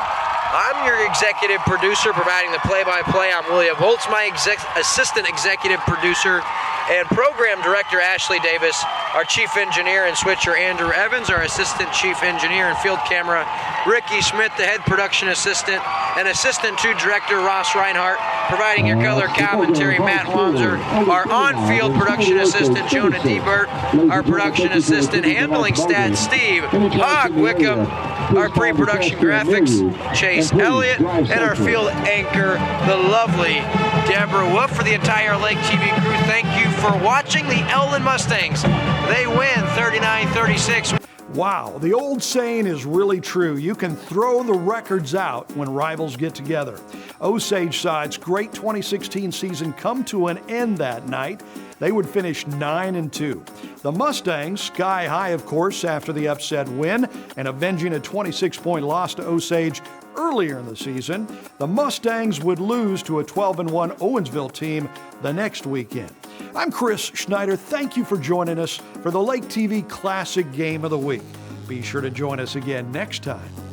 C: I'm your executive producer providing the play-by-play. I'm William Holtz, my assistant executive producer and program director Ashley Davis, our chief engineer and switcher Andrew Evans, our assistant chief engineer and field camera Ricky Smith, the head production assistant, and assistant to director Ross Reinhart, providing your color commentary Matt Wanzer, our on-field production assistant Jonah Debert, our production assistant handling stats Steve Hogg Wickham, our pre-production graphics Chase Elliott, and our field anchor, the lovely Deborah Wolf. For the entire Lake TV crew, thank you for watching the Eldon Mustangs. They win 39-36.
A: Wow, the old saying is really true. You can throw the records out when rivals get together. Osage side's great 2016 season come to an end that night. They would finish 9-2. The Mustangs, sky high, of course, after the upset win and avenging a 26-point loss to Osage earlier in the season, the Mustangs would lose to a 12-1 Owensville team the next weekend. I'm Chris Schneider. Thank you for joining us for the Lake TV Classic Game of the Week. Be sure to join us again next time